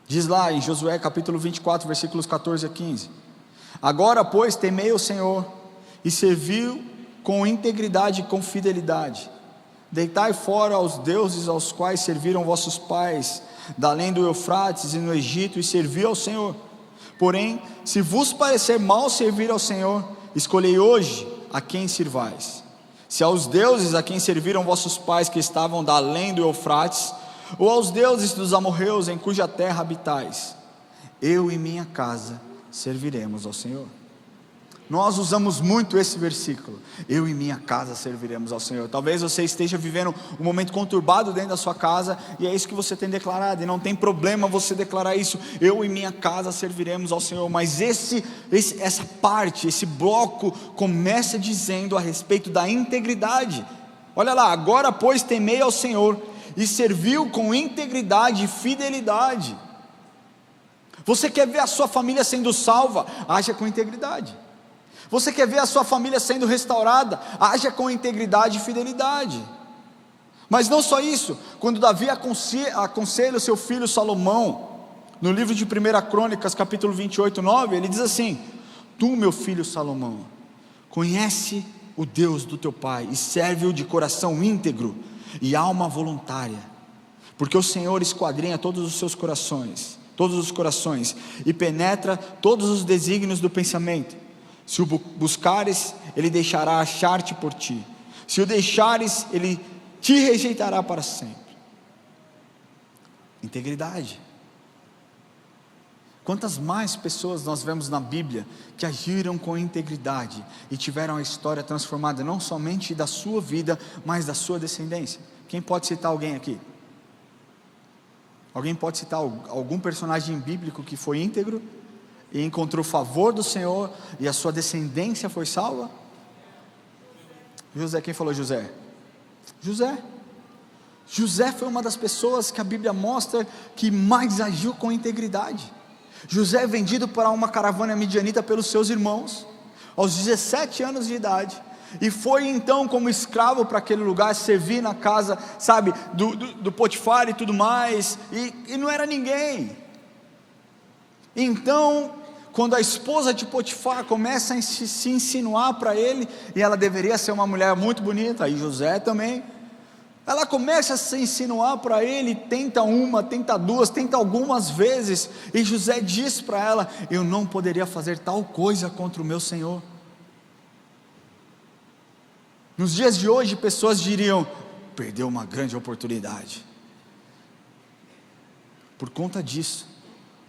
Diz lá em Josué capítulo 24, versículos 14 a 15: agora, pois, temei o Senhor e serviu com integridade e com fidelidade. Deitai fora os deuses aos quais serviram vossos pais, da além do Eufrates e no Egito, e servi ao Senhor. Porém, se vos parecer mal servir ao Senhor, escolhei hoje a quem sirvais. Se aos deuses a quem serviram vossos pais que estavam da além do Eufrates, ou aos deuses dos amorreus em cuja terra habitais, eu e minha casa serviremos ao Senhor. Nós usamos muito esse versículo: eu e minha casa serviremos ao Senhor. Talvez você esteja vivendo um momento conturbado dentro da sua casa, e é isso que você tem declarado, e não tem problema você declarar isso: eu e minha casa serviremos ao Senhor. Mas essa parte, esse bloco começa dizendo a respeito da integridade. Olha lá: agora, pois, temei ao Senhor e serviu com integridade e fidelidade. Você quer ver a sua família sendo salva? Haja com integridade. Você quer ver a sua família sendo restaurada? Haja com integridade e fidelidade. Mas não só isso, quando Davi aconselha o seu filho Salomão, no livro de 1 Crônicas, capítulo 28, 9, ele diz assim: tu, meu filho Salomão, conhece o Deus do teu pai, e serve-o de coração íntegro e alma voluntária, porque o Senhor esquadrinha todos os corações, e penetra todos os desígnios do pensamento. Se o buscares, ele deixará achar-te por ti. Se o deixares, ele te rejeitará para sempre. Integridade. Quantas mais pessoas nós vemos na Bíblia que agiram com integridade e tiveram a história transformada, não somente da sua vida, mas da sua descendência? Quem pode citar alguém aqui? Alguém pode citar algum personagem bíblico que foi íntegro e encontrou favor do Senhor, e a sua descendência foi salva? José. Quem falou José? José foi uma das pessoas que a Bíblia mostra que mais agiu com integridade. José é vendido para uma caravana midianita pelos seus irmãos, aos 17 anos de idade, e foi então como escravo para aquele lugar, servir na casa, sabe, do Potifar e tudo mais, e não era ninguém. Então, quando a esposa de Potifar começa a se insinuar para ele, e ela deveria ser uma mulher muito bonita, e José também, ela começa a se insinuar para ele, tenta uma, tenta duas, tenta algumas vezes, e José diz para ela: eu não poderia fazer tal coisa contra o meu Senhor. Nos dias de hoje, pessoas diriam: perdeu uma grande oportunidade. Por conta disso,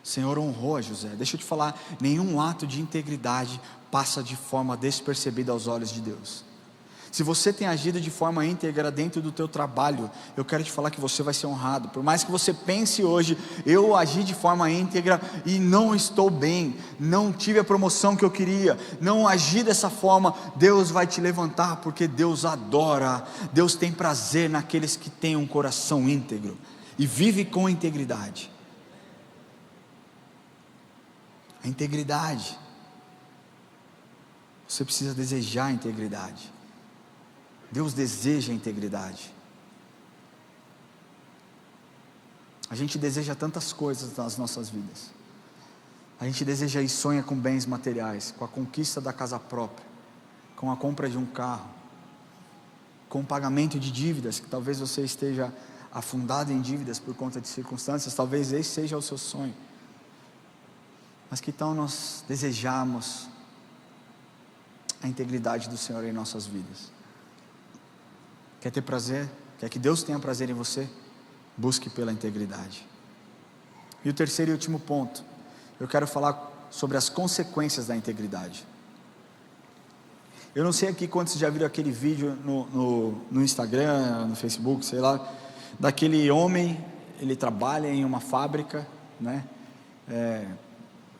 o Senhor honrou a José. Deixa eu te falar, nenhum ato de integridade passa de forma despercebida aos olhos de Deus. Se você tem agido de forma íntegra dentro do teu trabalho, eu quero te falar que você vai ser honrado. Por mais que você pense hoje: eu agi de forma íntegra e não estou bem, não tive a promoção que eu queria, não agi dessa forma, Deus vai te levantar, porque Deus adora, Deus tem prazer naqueles que têm um coração íntegro e vive com integridade. A integridade, você precisa desejar a integridade. Deus deseja a integridade. A gente deseja tantas coisas nas nossas vidas. A gente deseja e sonha com bens materiais, com a conquista da casa própria, com a compra de um carro, com o pagamento de dívidas, que talvez você esteja afundado em dívidas por conta de circunstâncias, talvez esse seja o seu sonho. Mas que tal nós desejarmos a integridade do Senhor em nossas vidas? Quer ter prazer? Quer que Deus tenha prazer em você? Busque pela integridade. E o terceiro e último ponto, eu quero falar sobre as consequências da integridade. Eu não sei aqui quantos já viram aquele vídeo no Instagram, no Facebook, sei lá, daquele homem, ele trabalha em uma fábrica, né?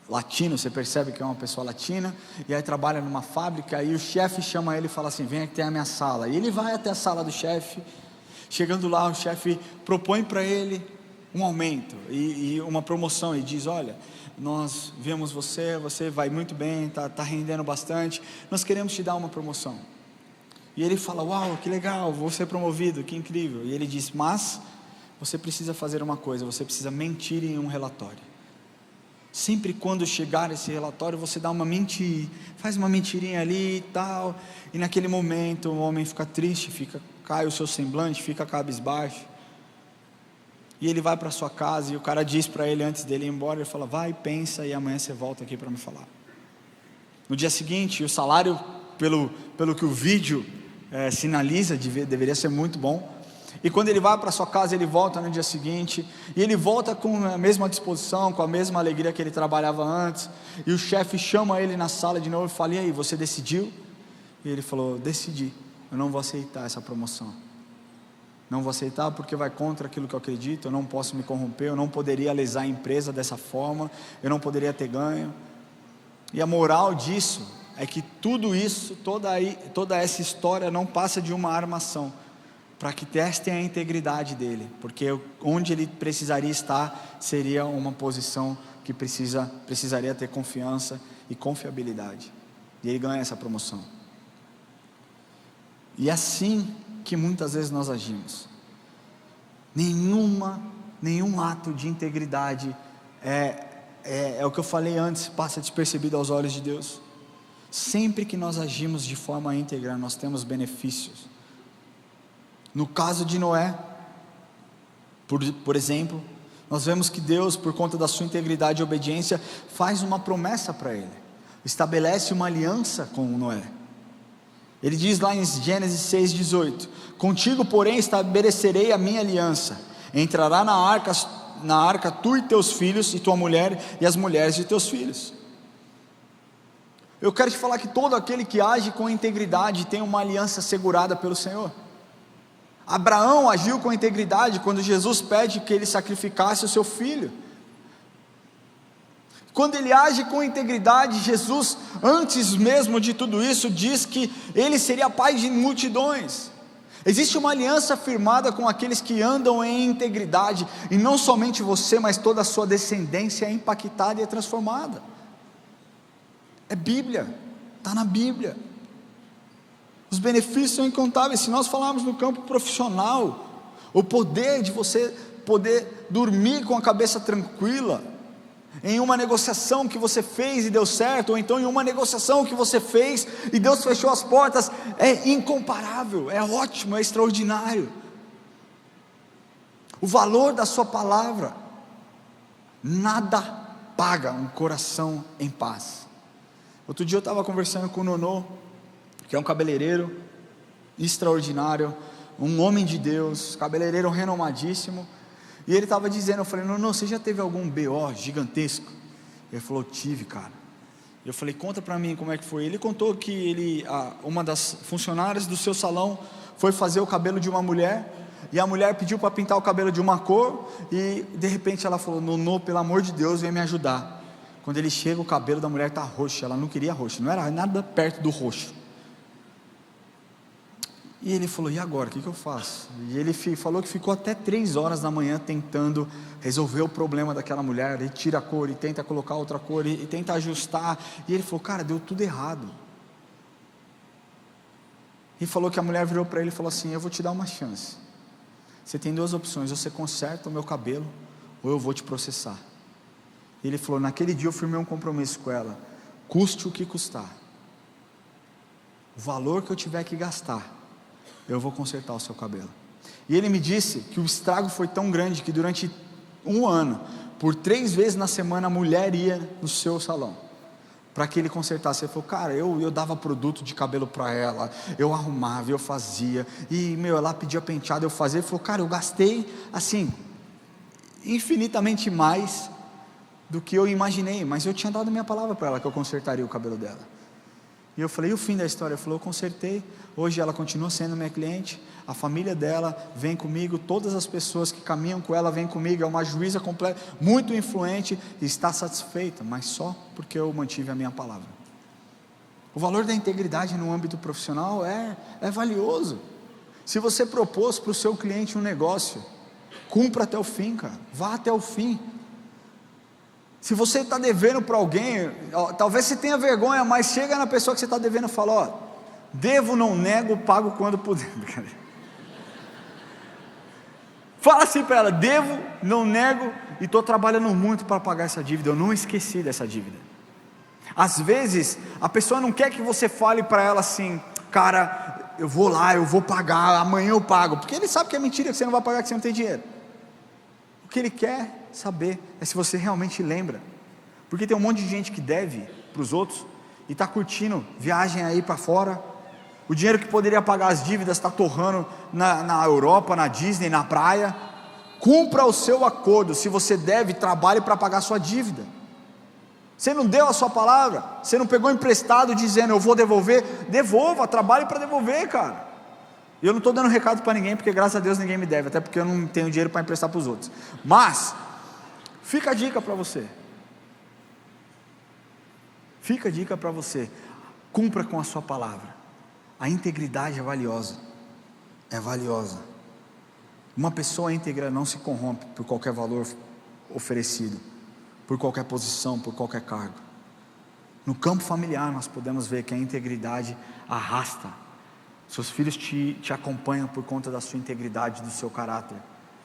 Latino, você percebe que é uma pessoa latina, e aí trabalha numa fábrica, e o chefe chama ele e fala assim: vem aqui até a minha sala, e ele vai até a sala do chefe. Chegando lá, o chefe propõe para ele um aumento, e uma promoção, e diz: olha, nós vemos você vai muito bem, está rendendo bastante, nós queremos te dar uma promoção. E ele fala: uau, que legal, vou ser promovido, que incrível. E ele diz: mas você precisa fazer uma coisa, você precisa mentir em um relatório. Sempre quando chegar esse relatório, você dá uma mentira, faz uma mentirinha ali e tal, e naquele momento o homem fica triste, cai o seu semblante, fica cabisbaixo, e ele vai para sua casa, e o cara diz para ele antes dele ir embora, ele fala: vai, pensa, e amanhã você volta aqui para me falar. No dia seguinte, o salário, pelo que o vídeo sinaliza, deveria ser muito bom. E quando ele vai para sua casa, ele volta no dia seguinte, e ele volta com a mesma disposição, com a mesma alegria que ele trabalhava antes, e o chefe chama ele na sala de novo e fala: e aí, você decidiu? E ele falou: decidi, eu não vou aceitar essa promoção, não vou aceitar porque vai contra aquilo que eu acredito, eu não posso me corromper, eu não poderia lesar a empresa dessa forma, eu não poderia ter ganho. E a moral disso é que tudo isso, toda essa história não passa de uma armação, para que testem a integridade dele, porque onde ele precisaria estar, seria uma posição que precisaria ter confiança e confiabilidade, e ele ganha essa promoção. E é assim que muitas vezes nós agimos. Nenhum ato de integridade é o que eu falei antes, passa despercebido aos olhos de Deus. Sempre que nós agimos de forma íntegra, nós temos benefícios. No caso de Noé, por exemplo, nós vemos que Deus, por conta da sua integridade e obediência, faz uma promessa para ele, estabelece uma aliança com Noé. Ele diz lá em Gênesis 6,18: contigo, porém, estabelecerei a minha aliança, entrará na arca tu e teus filhos, e tua mulher, e as mulheres de teus filhos. Eu quero te falar que todo aquele que age com integridade tem uma aliança assegurada pelo Senhor. Abraão agiu com integridade quando Jesus pede que ele sacrificasse o seu filho. Quando ele age com integridade, Jesus, antes mesmo de tudo isso, diz que ele seria pai de multidões. Existe uma aliança firmada com aqueles que andam em integridade, e não somente você, mas toda a sua descendência é impactada e é transformada. É Bíblia, está na Bíblia. Os benefícios são incontáveis. Se nós falarmos no campo profissional, o poder de você poder dormir com a cabeça tranquila, em uma negociação que você fez e deu certo, ou então em uma negociação que você fez e Deus fechou as portas, é incomparável, é ótimo, é extraordinário. O valor da sua palavra, nada paga um coração em paz. Outro dia eu estava conversando com o Nonô, que é um cabeleireiro extraordinário, um homem de Deus, cabeleireiro renomadíssimo, e ele estava dizendo, eu falei, Nonô, você já teve algum BO gigantesco? Ele falou, tive, cara. Eu falei, conta para mim como é que foi. Ele contou que uma das funcionárias do seu salão foi fazer o cabelo de uma mulher, e a mulher pediu para pintar o cabelo de uma cor, e de repente ela falou, Nonô, pelo amor de Deus, vem me ajudar. Quando ele chega, o cabelo da mulher está roxo, ela não queria roxo, não era nada perto do roxo. E ele falou, e agora, o que eu faço? E ele falou que ficou até 3 horas da manhã tentando resolver o problema daquela mulher. Ele tira a cor, e tenta colocar outra cor, e tenta ajustar. E ele falou, cara, deu tudo errado. E falou que a mulher virou para ele e falou assim, eu vou te dar uma chance. Você tem 2 opções, ou você conserta o meu cabelo, ou eu vou te processar. E ele falou, naquele dia eu firmei um compromisso com ela, custe o que custar, o valor que eu tiver que gastar, eu vou consertar o seu cabelo. E ele me disse que o estrago foi tão grande que durante 1 ano, por 3 vezes na semana, a mulher ia no seu salão para que ele consertasse. Ele falou, cara, eu dava produto de cabelo para ela, eu arrumava, eu fazia, e ela pedia penteado, eu fazia. Ele falou, cara, eu gastei assim infinitamente mais do que eu imaginei, mas eu tinha dado minha palavra para ela que eu consertaria o cabelo dela. E eu falei, e o fim da história? Ele falou, eu consertei, hoje ela continua sendo minha cliente, a família dela vem comigo, todas as pessoas que caminham com ela vêm comigo, é uma juíza completa, muito influente, e está satisfeita, mas só porque eu mantive a minha palavra. O valor da integridade no âmbito profissional é valioso. Se você propôs para o seu cliente um negócio, cumpra até o fim, cara, vá até o fim. Se você está devendo para alguém, talvez você tenha vergonha, mas chega na pessoa que você está devendo e fala, devo, não nego, pago quando puder. Fala assim para ela, devo, não nego, e estou trabalhando muito para pagar essa dívida, eu não esqueci dessa dívida. Às vezes, a pessoa não quer que você fale para ela assim, cara, eu vou lá, eu vou pagar, amanhã eu pago, porque ele sabe que é mentira, que você não vai pagar, que você não tem dinheiro. O que ele quer saber é se você realmente lembra, porque tem um monte de gente que deve para os outros, e está curtindo viagem aí para fora, o dinheiro que poderia pagar as dívidas está torrando na Europa, na Disney, na praia. Cumpra o seu acordo. Se você deve, trabalhe para pagar a sua dívida. Você não deu a sua palavra, você não pegou emprestado dizendo eu vou devolver, devolva, trabalhe para devolver, cara. E eu não estou dando recado para ninguém, porque graças a Deus ninguém me deve, até porque eu não tenho dinheiro para emprestar para os outros. Mas fica a dica para você, cumpra com a sua palavra. A integridade é valiosa, uma pessoa íntegra não se corrompe por qualquer valor oferecido, por qualquer posição, por qualquer cargo. No campo familiar nós podemos ver que a integridade arrasta. Seus filhos te acompanham por conta da sua integridade, do seu caráter,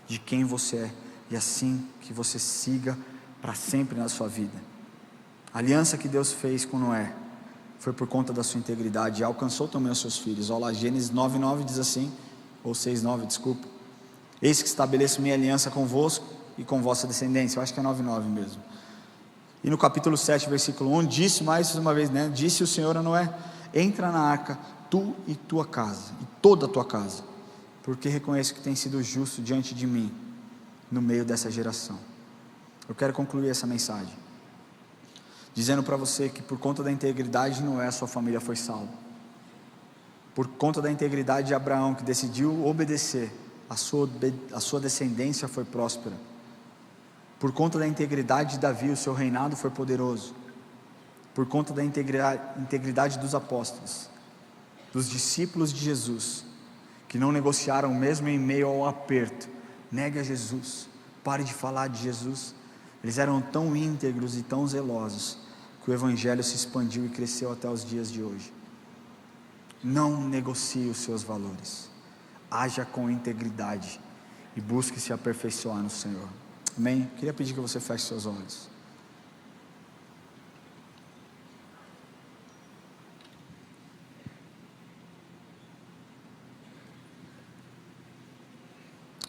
de quem você é, e assim que você siga para sempre na sua vida. A aliança que Deus fez com Noé foi por conta da sua integridade, e alcançou também os seus filhos. Olha lá, Gênesis 9:9 diz assim, ou 6:9, desculpa, eis que estabeleço minha aliança convosco e com vossa descendência. Eu acho que é 9:9 mesmo. E no capítulo 7, versículo 1, disse mais uma vez, disse o Senhor a Noé, entra na arca, tu e tua casa, e toda a tua casa, porque reconheço que tem sido justo diante de mim, no meio dessa geração. Eu quero concluir essa mensagem, dizendo para você que por conta da integridade de Noé, a sua família foi salva. Por conta da integridade de Abraão, que decidiu obedecer, a sua descendência foi próspera. Por conta da integridade de Davi, o seu reinado foi poderoso. Por conta da integridade dos apóstolos, dos discípulos de Jesus, que não negociaram mesmo em meio ao aperto. Negue a Jesus, pare de falar de Jesus. Eles eram tão íntegros e tão zelosos, que o Evangelho se expandiu e cresceu até os dias de hoje. Não negocie os seus valores, haja com integridade e busque se aperfeiçoar no Senhor. Amém? Queria pedir que você feche seus olhos.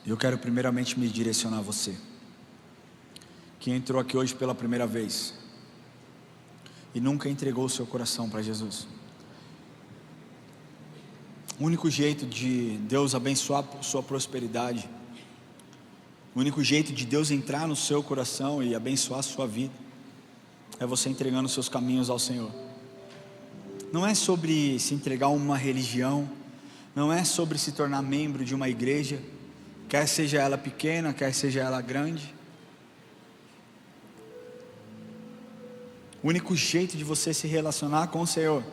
Eu quero primeiramente me direcionar a você, que entrou aqui hoje pela primeira vez e nunca entregou o seu coração para Jesus. O único jeito de Deus abençoar a sua prosperidade, o único jeito de Deus entrar no seu coração e abençoar a sua vida, é você entregando os seus caminhos ao Senhor. Não é sobre se entregar a uma religião, não é sobre se tornar membro de uma igreja, quer seja ela pequena, quer seja ela grande. O único jeito de você se relacionar com o Senhor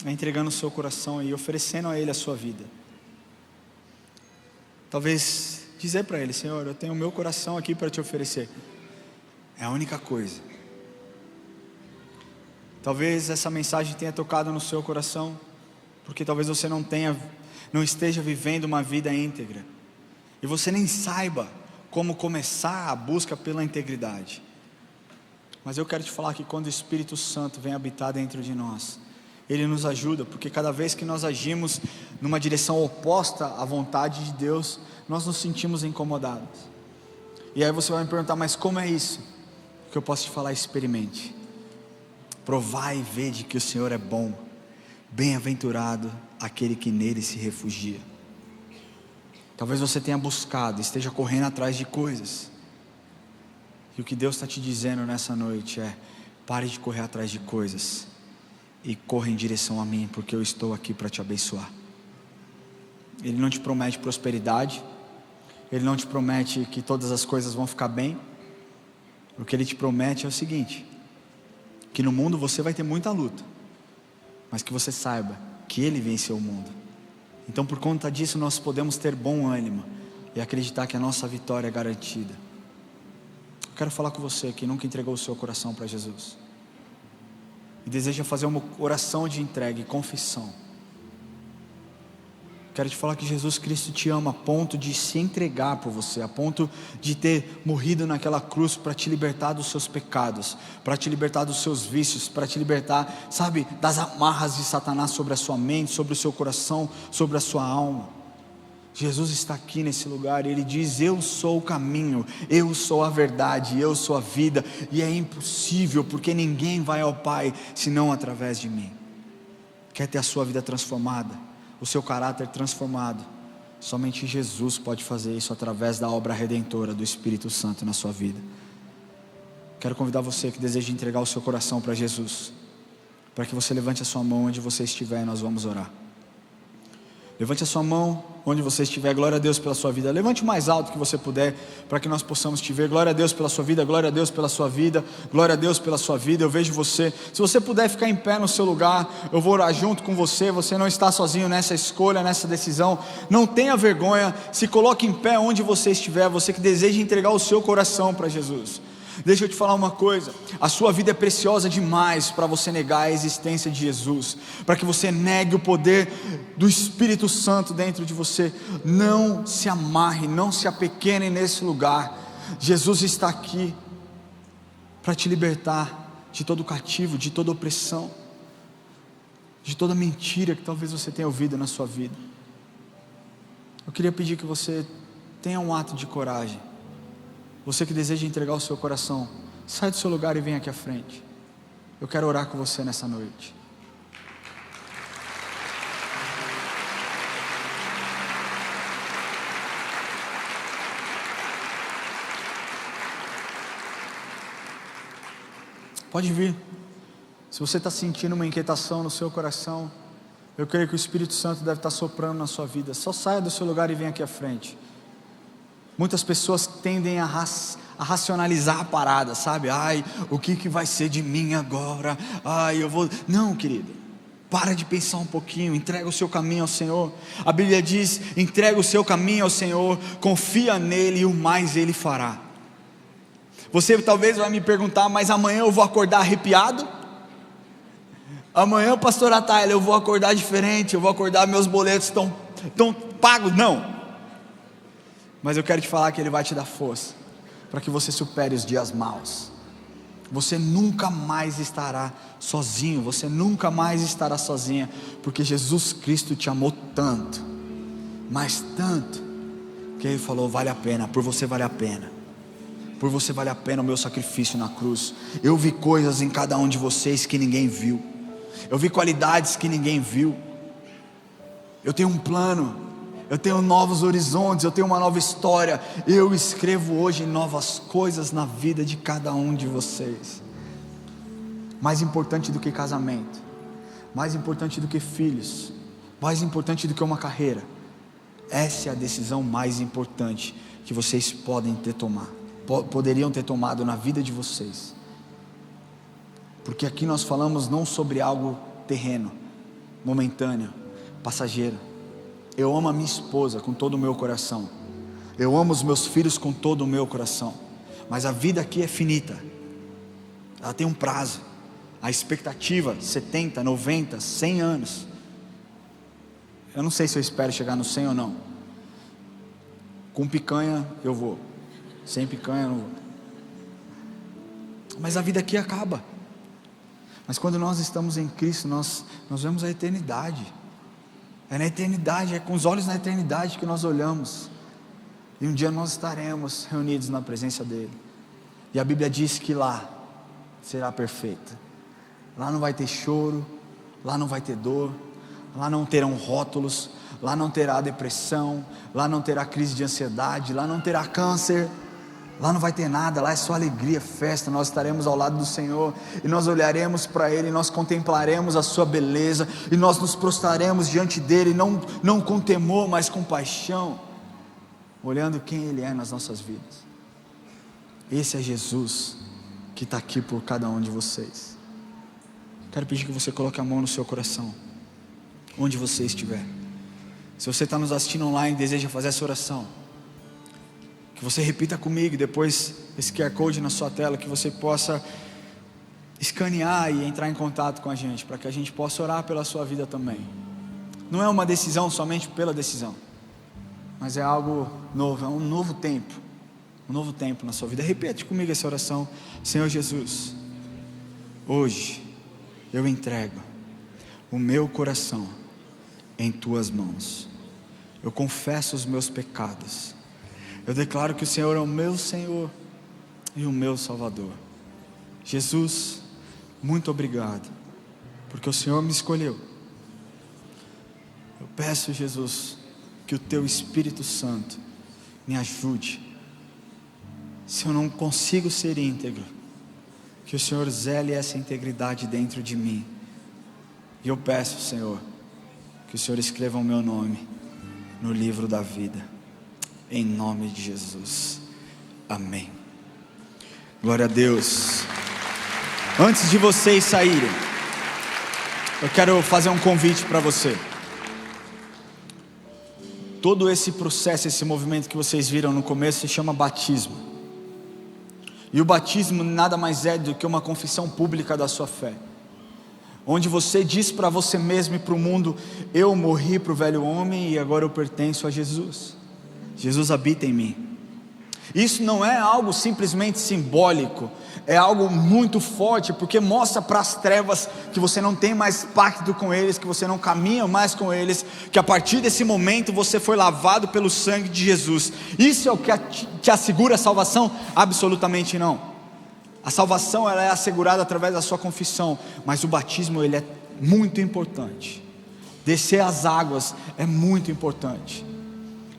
é entregando o seu coração e oferecendo a Ele a sua vida. Talvez dizer para Ele: Senhor, eu tenho o meu coração aqui para te oferecer. É a única coisa. Talvez essa mensagem tenha tocado no seu coração, porque talvez você não esteja vivendo uma vida íntegra, e você nem saiba como começar a busca pela integridade. Mas eu quero te falar que quando o Espírito Santo vem habitar dentro de nós, Ele nos ajuda, porque cada vez que nós agimos numa direção oposta à vontade de Deus, nós nos sentimos incomodados. E aí você vai me perguntar: mas como é isso? O que eu posso te falar? Experimente. Provai e vede que o Senhor é bom. Bem-aventurado aquele que nele se refugia. Talvez você tenha buscado, esteja correndo atrás de coisas, e o que Deus está te dizendo nessa noite é: pare de correr atrás de coisas e corra em direção a mim, porque eu estou aqui para te abençoar. Ele não te promete prosperidade, Ele não te promete que todas as coisas vão ficar bem. O que Ele te promete é o seguinte: que no mundo você vai ter muita luta, mas que você saiba que Ele venceu o mundo. Então, por conta disso, nós podemos ter bom ânimo e acreditar que a nossa vitória é garantida. Eu quero falar com você que nunca entregou o seu coração para Jesus e deseja fazer uma oração de entrega e confissão. Quero te falar que Jesus Cristo te ama a ponto de se entregar por você, a ponto de ter morrido naquela cruz para te libertar dos seus pecados, para te libertar dos seus vícios, para te libertar, sabe, das amarras de Satanás sobre a sua mente, sobre o seu coração, sobre a sua alma. Jesus está aqui nesse lugar e Ele diz: eu sou o caminho, eu sou a verdade, eu sou a vida, e é impossível, porque ninguém vai ao Pai senão através de mim. Quer ter a sua vida transformada, o seu caráter transformado? Somente Jesus pode fazer isso através da obra redentora do Espírito Santo na sua vida. Quero convidar você que deseja entregar o seu coração para Jesus, para que você levante a sua mão onde você estiver e nós vamos orar. Levante a sua mão onde você estiver. Glória a Deus pela sua vida. Levante o mais alto que você puder, para que nós possamos te ver. Glória a Deus pela sua vida, glória a Deus pela sua vida, glória a Deus pela sua vida. Eu vejo você. Se você puder ficar em pé no seu lugar, eu vou orar junto com você. Você não está sozinho nessa escolha, nessa decisão. Não tenha vergonha, se coloque em pé onde você estiver. Você que deseja entregar o seu coração para Jesus. Deixa eu te falar uma coisa: a sua vida é preciosa demais para você negar a existência de Jesus, para que você negue o poder do Espírito Santo dentro de você. Não se amarre, não se apequene nesse lugar. Jesus está aqui para te libertar de todo cativo, de toda opressão, de toda mentira que talvez você tenha ouvido na sua vida. Eu queria pedir que você tenha um ato de coragem. Você que deseja entregar o seu coração, sai do seu lugar e vem aqui à frente. Eu quero orar com você nessa noite. Pode vir. Se você está sentindo uma inquietação no seu coração, eu creio que o Espírito Santo deve estar soprando na sua vida. Só saia do seu lugar e vem aqui à frente. Muitas pessoas tendem a racionalizar a parada, sabe? Ai, o que vai ser de mim agora? Ai, eu vou... Não, querido, para de pensar um pouquinho, entrega o seu caminho ao Senhor. A Bíblia diz: entrega o seu caminho ao Senhor, confia nele e o mais Ele fará. Você talvez vai me perguntar: mas amanhã eu vou acordar arrepiado? Amanhã, pastor Ataíla, eu vou acordar diferente, eu vou acordar, meus boletos estão pagos? Não. Mas eu quero te falar que Ele vai te dar força, para que você supere os dias maus. Você nunca mais estará sozinho, você nunca mais estará sozinha, porque Jesus Cristo te amou tanto, mas tanto, que Ele falou: vale a pena, por você vale a pena. Por você vale a pena o meu sacrifício na cruz. Eu vi coisas em cada um de vocês que ninguém viu. Eu vi qualidades que ninguém viu. Eu tenho um plano. Eu tenho novos horizontes. Eu tenho uma nova história. Eu escrevo hoje novas coisas na vida de cada um de vocês. Mais importante do que casamento, mais importante do que filhos, mais importante do que uma carreira, essa é a decisão mais importante que vocês poderiam ter tomado na vida de vocês. Porque aqui nós falamos não sobre algo terreno, momentâneo, passageiro. Eu amo a minha esposa com todo o meu coração, eu amo os meus filhos com todo o meu coração, mas a vida aqui é finita, ela tem um prazo. A expectativa, 70, 90, 100 anos. Eu não sei se eu espero chegar no 100 ou não. Com picanha eu vou, sem picanha eu não vou. Mas a vida aqui acaba. Mas quando nós estamos em Cristo, nós vemos a eternidade. É na eternidade, é com os olhos na eternidade que nós olhamos. E um dia nós estaremos reunidos na presença dEle. E a Bíblia diz que lá será perfeita. Lá não vai ter choro, lá não vai ter dor, lá não terão rótulos, lá não terá depressão, lá não terá crise de ansiedade, lá não terá câncer, lá não vai ter nada, lá é só alegria, festa. Nós estaremos ao lado do Senhor, e nós olharemos para Ele, e nós contemplaremos a sua beleza, e nós nos prostraremos diante dEle, não com temor, mas com paixão, olhando quem Ele é nas nossas vidas. Esse é Jesus, que está aqui por cada um de vocês. Quero pedir que você coloque a mão no seu coração, onde você estiver. Se você está nos assistindo online e deseja fazer essa oração, que você repita comigo, depois esse QR Code na sua tela, que você possa escanear e entrar em contato com a gente, para que a gente possa orar pela sua vida também. Não é uma decisão somente pela decisão, mas é algo novo, é um novo tempo na sua vida. Repete comigo essa oração. Senhor Jesus, hoje eu entrego o meu coração em Tuas mãos. Eu confesso os meus pecados. Eu declaro que o Senhor é o meu Senhor e o meu Salvador. Jesus, muito obrigado, porque o Senhor me escolheu. Eu peço, Jesus, que o Teu Espírito Santo me ajude. Se eu não consigo ser íntegro, que o Senhor zele essa integridade dentro de mim. E eu peço, Senhor, que o Senhor escreva o meu nome no livro da vida, em nome de Jesus, amém. Glória a Deus. Antes de vocês saírem, eu quero fazer um convite para você. Todo esse processo, esse movimento que vocês viram no começo, se chama batismo. E o batismo nada mais é do que uma confissão pública da sua fé, onde você diz para você mesmo e para o mundo: eu morri para o velho homem e agora eu pertenço a Jesus. Jesus habita em mim. Isso não é algo simplesmente simbólico, é algo muito forte, porque mostra para as trevas que você não tem mais pacto com eles, que você não caminha mais com eles, que a partir desse momento você foi lavado pelo sangue de Jesus. Isso é o que te assegura a salvação? Absolutamente não. A salvação ela é assegurada através da sua confissão, mas o batismo ele é muito importante. Descer as águas é muito importante.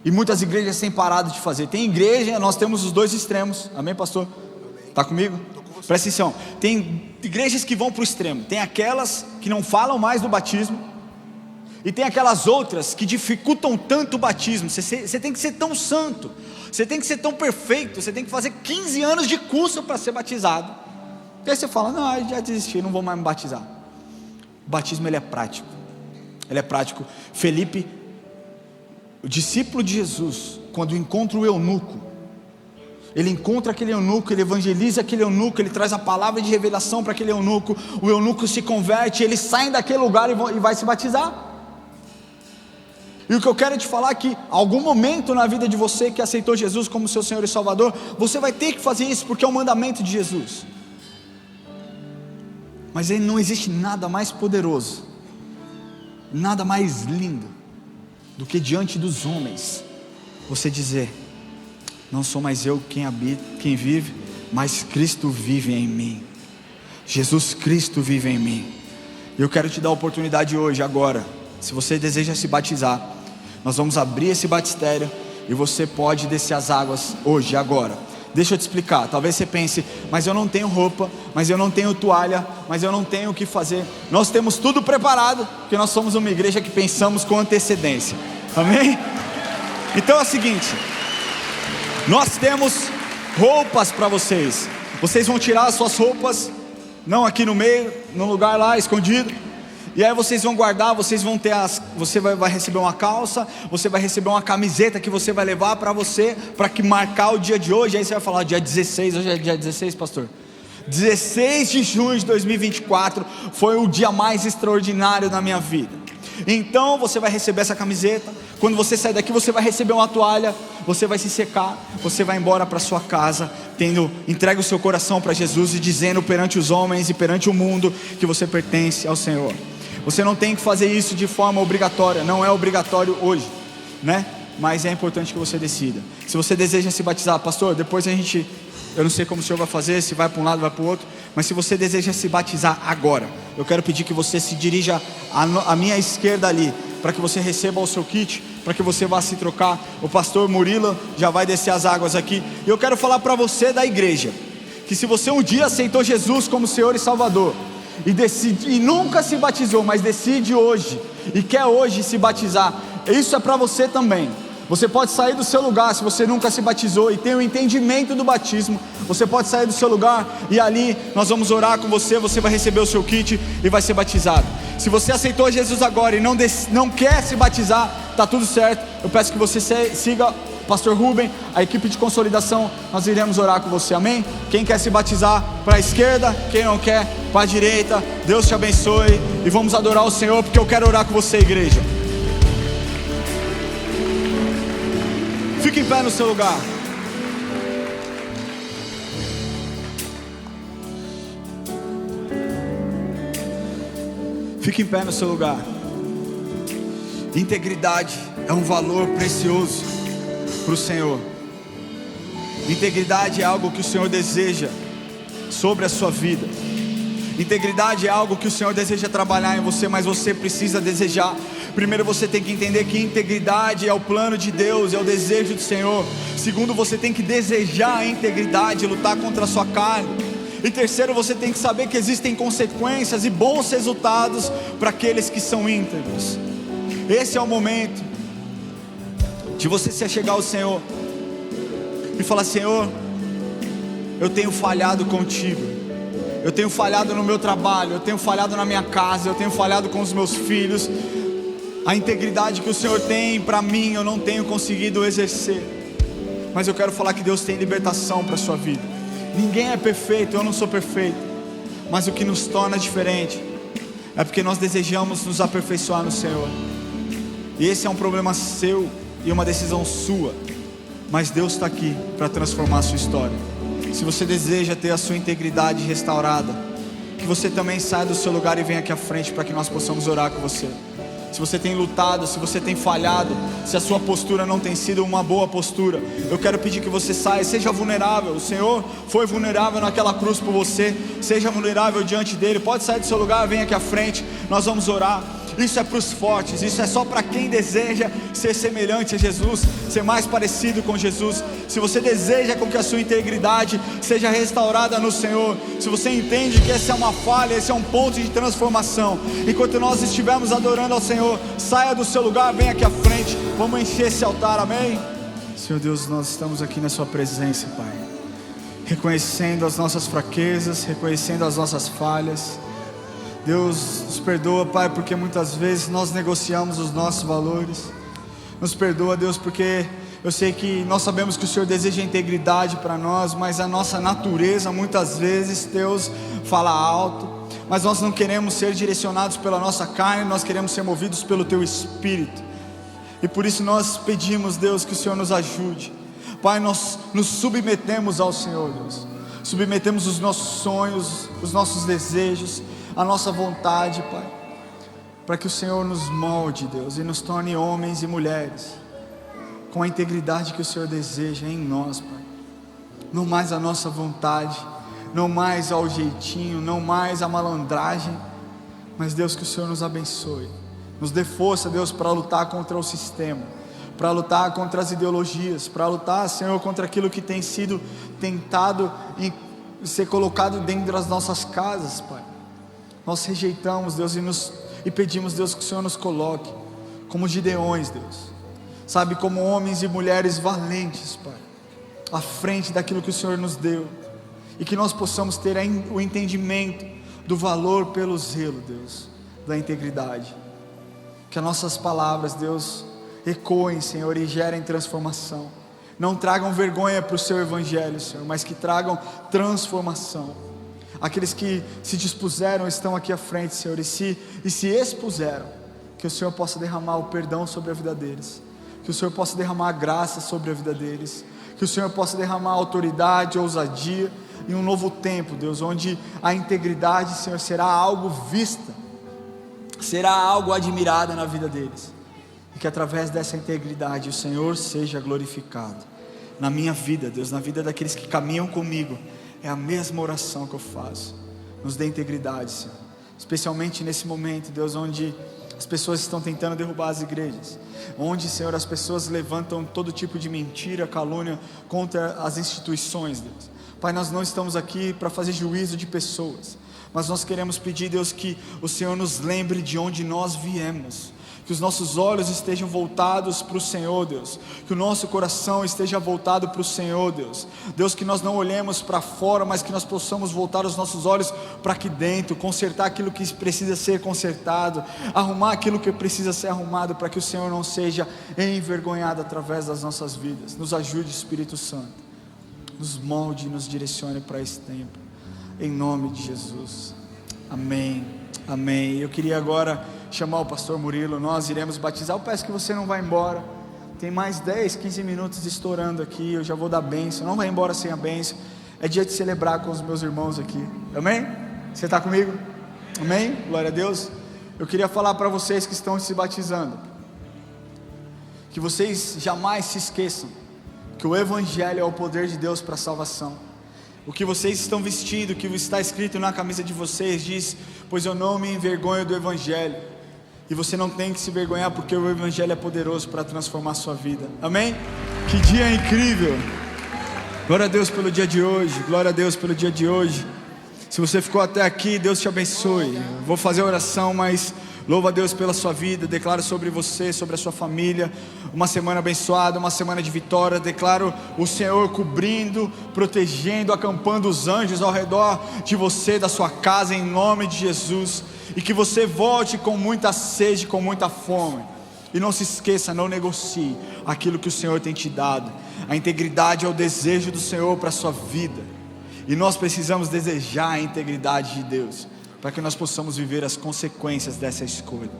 E muitas igrejas têm parado de fazer. Tem igreja, nós temos os dois extremos. Amém, pastor? Está comigo? Presta atenção. Tem igrejas que vão para o extremo. Tem aquelas que não falam mais do batismo, e tem aquelas outras que dificultam tanto o batismo. Você tem que ser tão santo, você tem que ser tão perfeito, você tem que fazer 15 anos de curso para ser batizado. E aí você fala: não, já desisti, não vou mais me batizar. O batismo ele é prático. Ele é prático. Felipe, o discípulo de Jesus, quando encontra o eunuco, ele encontra aquele eunuco, ele evangeliza aquele eunuco, ele traz a palavra de revelação para aquele eunuco. O eunuco se converte, eles saem daquele lugar e vai se batizar. E o que eu quero te falar é que algum momento na vida de você que aceitou Jesus como seu Senhor e Salvador, você vai ter que fazer isso, porque é um mandamento de Jesus. Mas não existe nada mais poderoso, nada mais lindo do que diante dos homens você dizer: não sou mais eu quem vive, mas Cristo vive em mim. Jesus Cristo vive em mim. E eu quero te dar a oportunidade hoje, agora. Se você deseja se batizar, nós vamos abrir esse batistério e você pode descer as águas hoje, agora. Deixa eu te explicar. Talvez você pense: mas eu não tenho roupa, mas eu não tenho toalha, mas eu não tenho o que fazer. Nós temos tudo preparado, porque nós somos uma igreja que pensamos com antecedência. Amém? Então é o seguinte: nós temos roupas para vocês. Vocês vão tirar as suas roupas, não aqui no meio, no lugar lá escondido. E aí vocês vão guardar, vocês vão ter você vai receber uma calça, você vai receber uma camiseta que você vai levar para você, para que marcar o dia de hoje. Aí você vai falar: dia 16, hoje é dia 16, pastor? 16 de junho de 2024 foi o dia mais extraordinário da minha vida. Então você vai receber essa camiseta. Quando você sair daqui, você vai receber uma toalha, você vai se secar, você vai embora para sua casa, entregue o seu coração para Jesus e dizendo perante os homens e perante o mundo que você pertence ao Senhor. Você não tem que fazer isso de forma obrigatória, não é obrigatório hoje, né? Mas é importante que você decida. Se você deseja se batizar: pastor, depois eu não sei como o senhor vai fazer, se vai para um lado, vai para o outro, mas se você deseja se batizar agora, eu quero pedir que você se dirija à minha esquerda ali, para que você receba o seu kit, para que você vá se trocar. O pastor Murilo já vai descer as águas aqui. E eu quero falar para você da igreja, que se você um dia aceitou Jesus como Senhor e Salvador, e nunca se batizou, mas decide hoje, e quer hoje se batizar, isso é para você também. Você pode sair do seu lugar, se você nunca se batizou e tem o entendimento do batismo, você pode sair do seu lugar e ali nós vamos orar com você. Você vai receber o seu kit e vai ser batizado. Se você aceitou Jesus agora e não quer se batizar, está tudo certo. Eu peço que você siga o pastor Rubem, a equipe de consolidação, nós iremos orar com você, amém? Quem quer se batizar, para a esquerda; quem não quer, para a direita. Deus te abençoe e vamos adorar o Senhor, porque eu quero orar com você, igreja. Fique em pé no seu lugar. Fique em pé no seu lugar. Integridade é um valor precioso para o Senhor. Integridade é algo que o Senhor deseja sobre a sua vida. Integridade é algo que o Senhor deseja trabalhar em você, mas você precisa desejar. Primeiro você tem que entender que integridade é o plano de Deus, é o desejo do Senhor. Segundo, você tem que desejar a integridade, lutar contra a sua carne. E terceiro, você tem que saber que existem consequências e bons resultados para aqueles que são íntegros. Esse é o momento de você se achegar ao Senhor e falar: Senhor, eu tenho falhado contigo. Eu tenho falhado no meu trabalho, eu tenho falhado na minha casa, eu tenho falhado com os meus filhos. A integridade que o Senhor tem para mim, eu não tenho conseguido exercer. Mas eu quero falar que Deus tem libertação para a sua vida. Ninguém é perfeito, eu não sou perfeito. Mas o que nos torna diferente é porque nós desejamos nos aperfeiçoar no Senhor. E esse é um problema seu e uma decisão sua. Mas Deus está aqui para transformar a sua história. Se você deseja ter a sua integridade restaurada, que você também saia do seu lugar e venha aqui à frente para que nós possamos orar com você. Se você tem lutado, se você tem falhado, se a sua postura não tem sido uma boa postura, eu quero pedir que você saia, seja vulnerável. O Senhor foi vulnerável naquela cruz por você. Seja vulnerável diante dele. Pode sair do seu lugar, venha aqui à frente, nós vamos orar. Isso é para os fortes, isso é só para quem deseja ser semelhante a Jesus, ser mais parecido com Jesus. Se você deseja com que a sua integridade seja restaurada no Senhor, se você entende que essa é uma falha, esse é um ponto de transformação, enquanto nós estivermos adorando ao Senhor, saia do seu lugar, venha aqui à frente, vamos encher esse altar, amém? Senhor Deus, nós estamos aqui na sua presença, Pai, reconhecendo as nossas fraquezas, reconhecendo as nossas falhas. Deus, nos perdoa, Pai, porque muitas vezes nós negociamos os nossos valores. Nos perdoa, Deus, porque eu sei que nós sabemos que o Senhor deseja integridade para nós, mas a nossa natureza muitas vezes, Deus, fala alto. Mas nós não queremos ser direcionados pela nossa carne, nós queremos ser movidos pelo Teu Espírito. E por isso nós pedimos, Deus, que o Senhor nos ajude. Pai, nós nos submetemos ao Senhor, Deus. Submetemos os nossos sonhos, os nossos desejos, a nossa vontade, Pai, para que o Senhor nos molde, Deus, e nos torne homens e mulheres com a integridade que o Senhor deseja em nós, Pai. Não mais a nossa vontade, não mais ao jeitinho, não mais a malandragem, mas Deus, que o Senhor nos abençoe, nos dê força, Deus, para lutar contra o sistema, para lutar contra as ideologias, para lutar, Senhor, contra aquilo que tem sido tentado em ser colocado dentro das nossas casas, Pai. Nós rejeitamos, Deus, e pedimos, Deus, que o Senhor nos coloque como Gideões, Deus, sabe, como homens e mulheres valentes, Pai, à frente daquilo que o Senhor nos deu, e que nós possamos ter o entendimento do valor pelo zelo, Deus, da integridade. Que as nossas palavras, Deus, ecoem, Senhor, e gerem transformação. Não tragam vergonha para o Seu Evangelho, Senhor, mas que tragam transformação. Aqueles que se dispuseram estão aqui à frente, Senhor, e se expuseram. Que o Senhor possa derramar o perdão sobre a vida deles, que o Senhor possa derramar a graça sobre a vida deles, que o Senhor possa derramar autoridade, ousadia, em um novo tempo, Deus, onde a integridade, Senhor, será algo vista, será algo admirado na vida deles, e que através dessa integridade o Senhor seja glorificado na minha vida, Deus, na vida daqueles que caminham comigo. É a mesma oração que eu faço. Nos dê integridade, Senhor, especialmente nesse momento, Deus, onde as pessoas estão tentando derrubar as igrejas, onde, Senhor, as pessoas levantam todo tipo de mentira, calúnia contra as instituições, Deus. Pai, nós não estamos aqui para fazer juízo de pessoas, mas nós queremos pedir, Deus, que o Senhor nos lembre de onde nós viemos, que os nossos olhos estejam voltados para o Senhor, Deus, que o nosso coração esteja voltado para o Senhor, Deus, Deus, que nós não olhemos para fora, mas que nós possamos voltar os nossos olhos para aqui dentro, consertar aquilo que precisa ser consertado, arrumar aquilo que precisa ser arrumado, para que o Senhor não seja envergonhado através das nossas vidas. Nos ajude, Espírito Santo, nos molde e nos direcione para esse tempo, em nome de Jesus, amém, amém. Eu queria agora chamar o pastor Murilo, nós iremos batizar. Eu peço que você não vá embora, tem mais 10, 15 minutos estourando aqui, eu já vou dar bênção, não vai embora sem a bênção, é dia de celebrar com os meus irmãos aqui, amém? Você está comigo? Amém? Glória a Deus. Eu queria falar para vocês que estão se batizando, que vocês jamais se esqueçam que o Evangelho é o poder de Deus para a salvação. O que vocês estão vestindo, o que está escrito na camisa de vocês diz: pois eu não me envergonho do Evangelho. E você não tem que se envergonhar, porque o Evangelho é poderoso para transformar a sua vida, amém? Que dia incrível! Glória a Deus pelo dia de hoje, glória a Deus pelo dia de hoje. Se você ficou até aqui, Deus te abençoe. Eu vou fazer a oração, mas louva a Deus pela sua vida, declaro sobre você, sobre a sua família, uma semana abençoada, uma semana de vitória. Declaro o Senhor cobrindo, protegendo, acampando os anjos ao redor de você, da sua casa, em nome de Jesus. E que você volte com muita sede, com muita fome. E não se esqueça, não negocie aquilo que o Senhor tem te dado. A integridade é o desejo do Senhor para a sua vida, e nós precisamos desejar a integridade de Deus, para que nós possamos viver as consequências dessa escolha.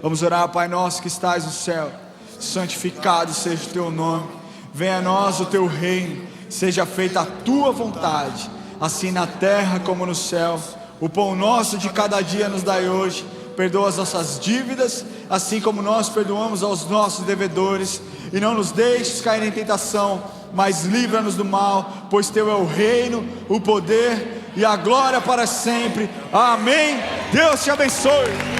Vamos orar. Pai nosso que estás no céu, santificado seja o teu nome, venha a nós o teu reino, seja feita a tua vontade, assim na terra como no céu. O pão nosso de cada dia nos dai hoje, perdoa as nossas dívidas, assim como nós perdoamos aos nossos devedores, e não nos deixes cair em tentação, mas livra-nos do mal, pois teu é o reino, o poder e a glória para sempre, amém. Deus te abençoe.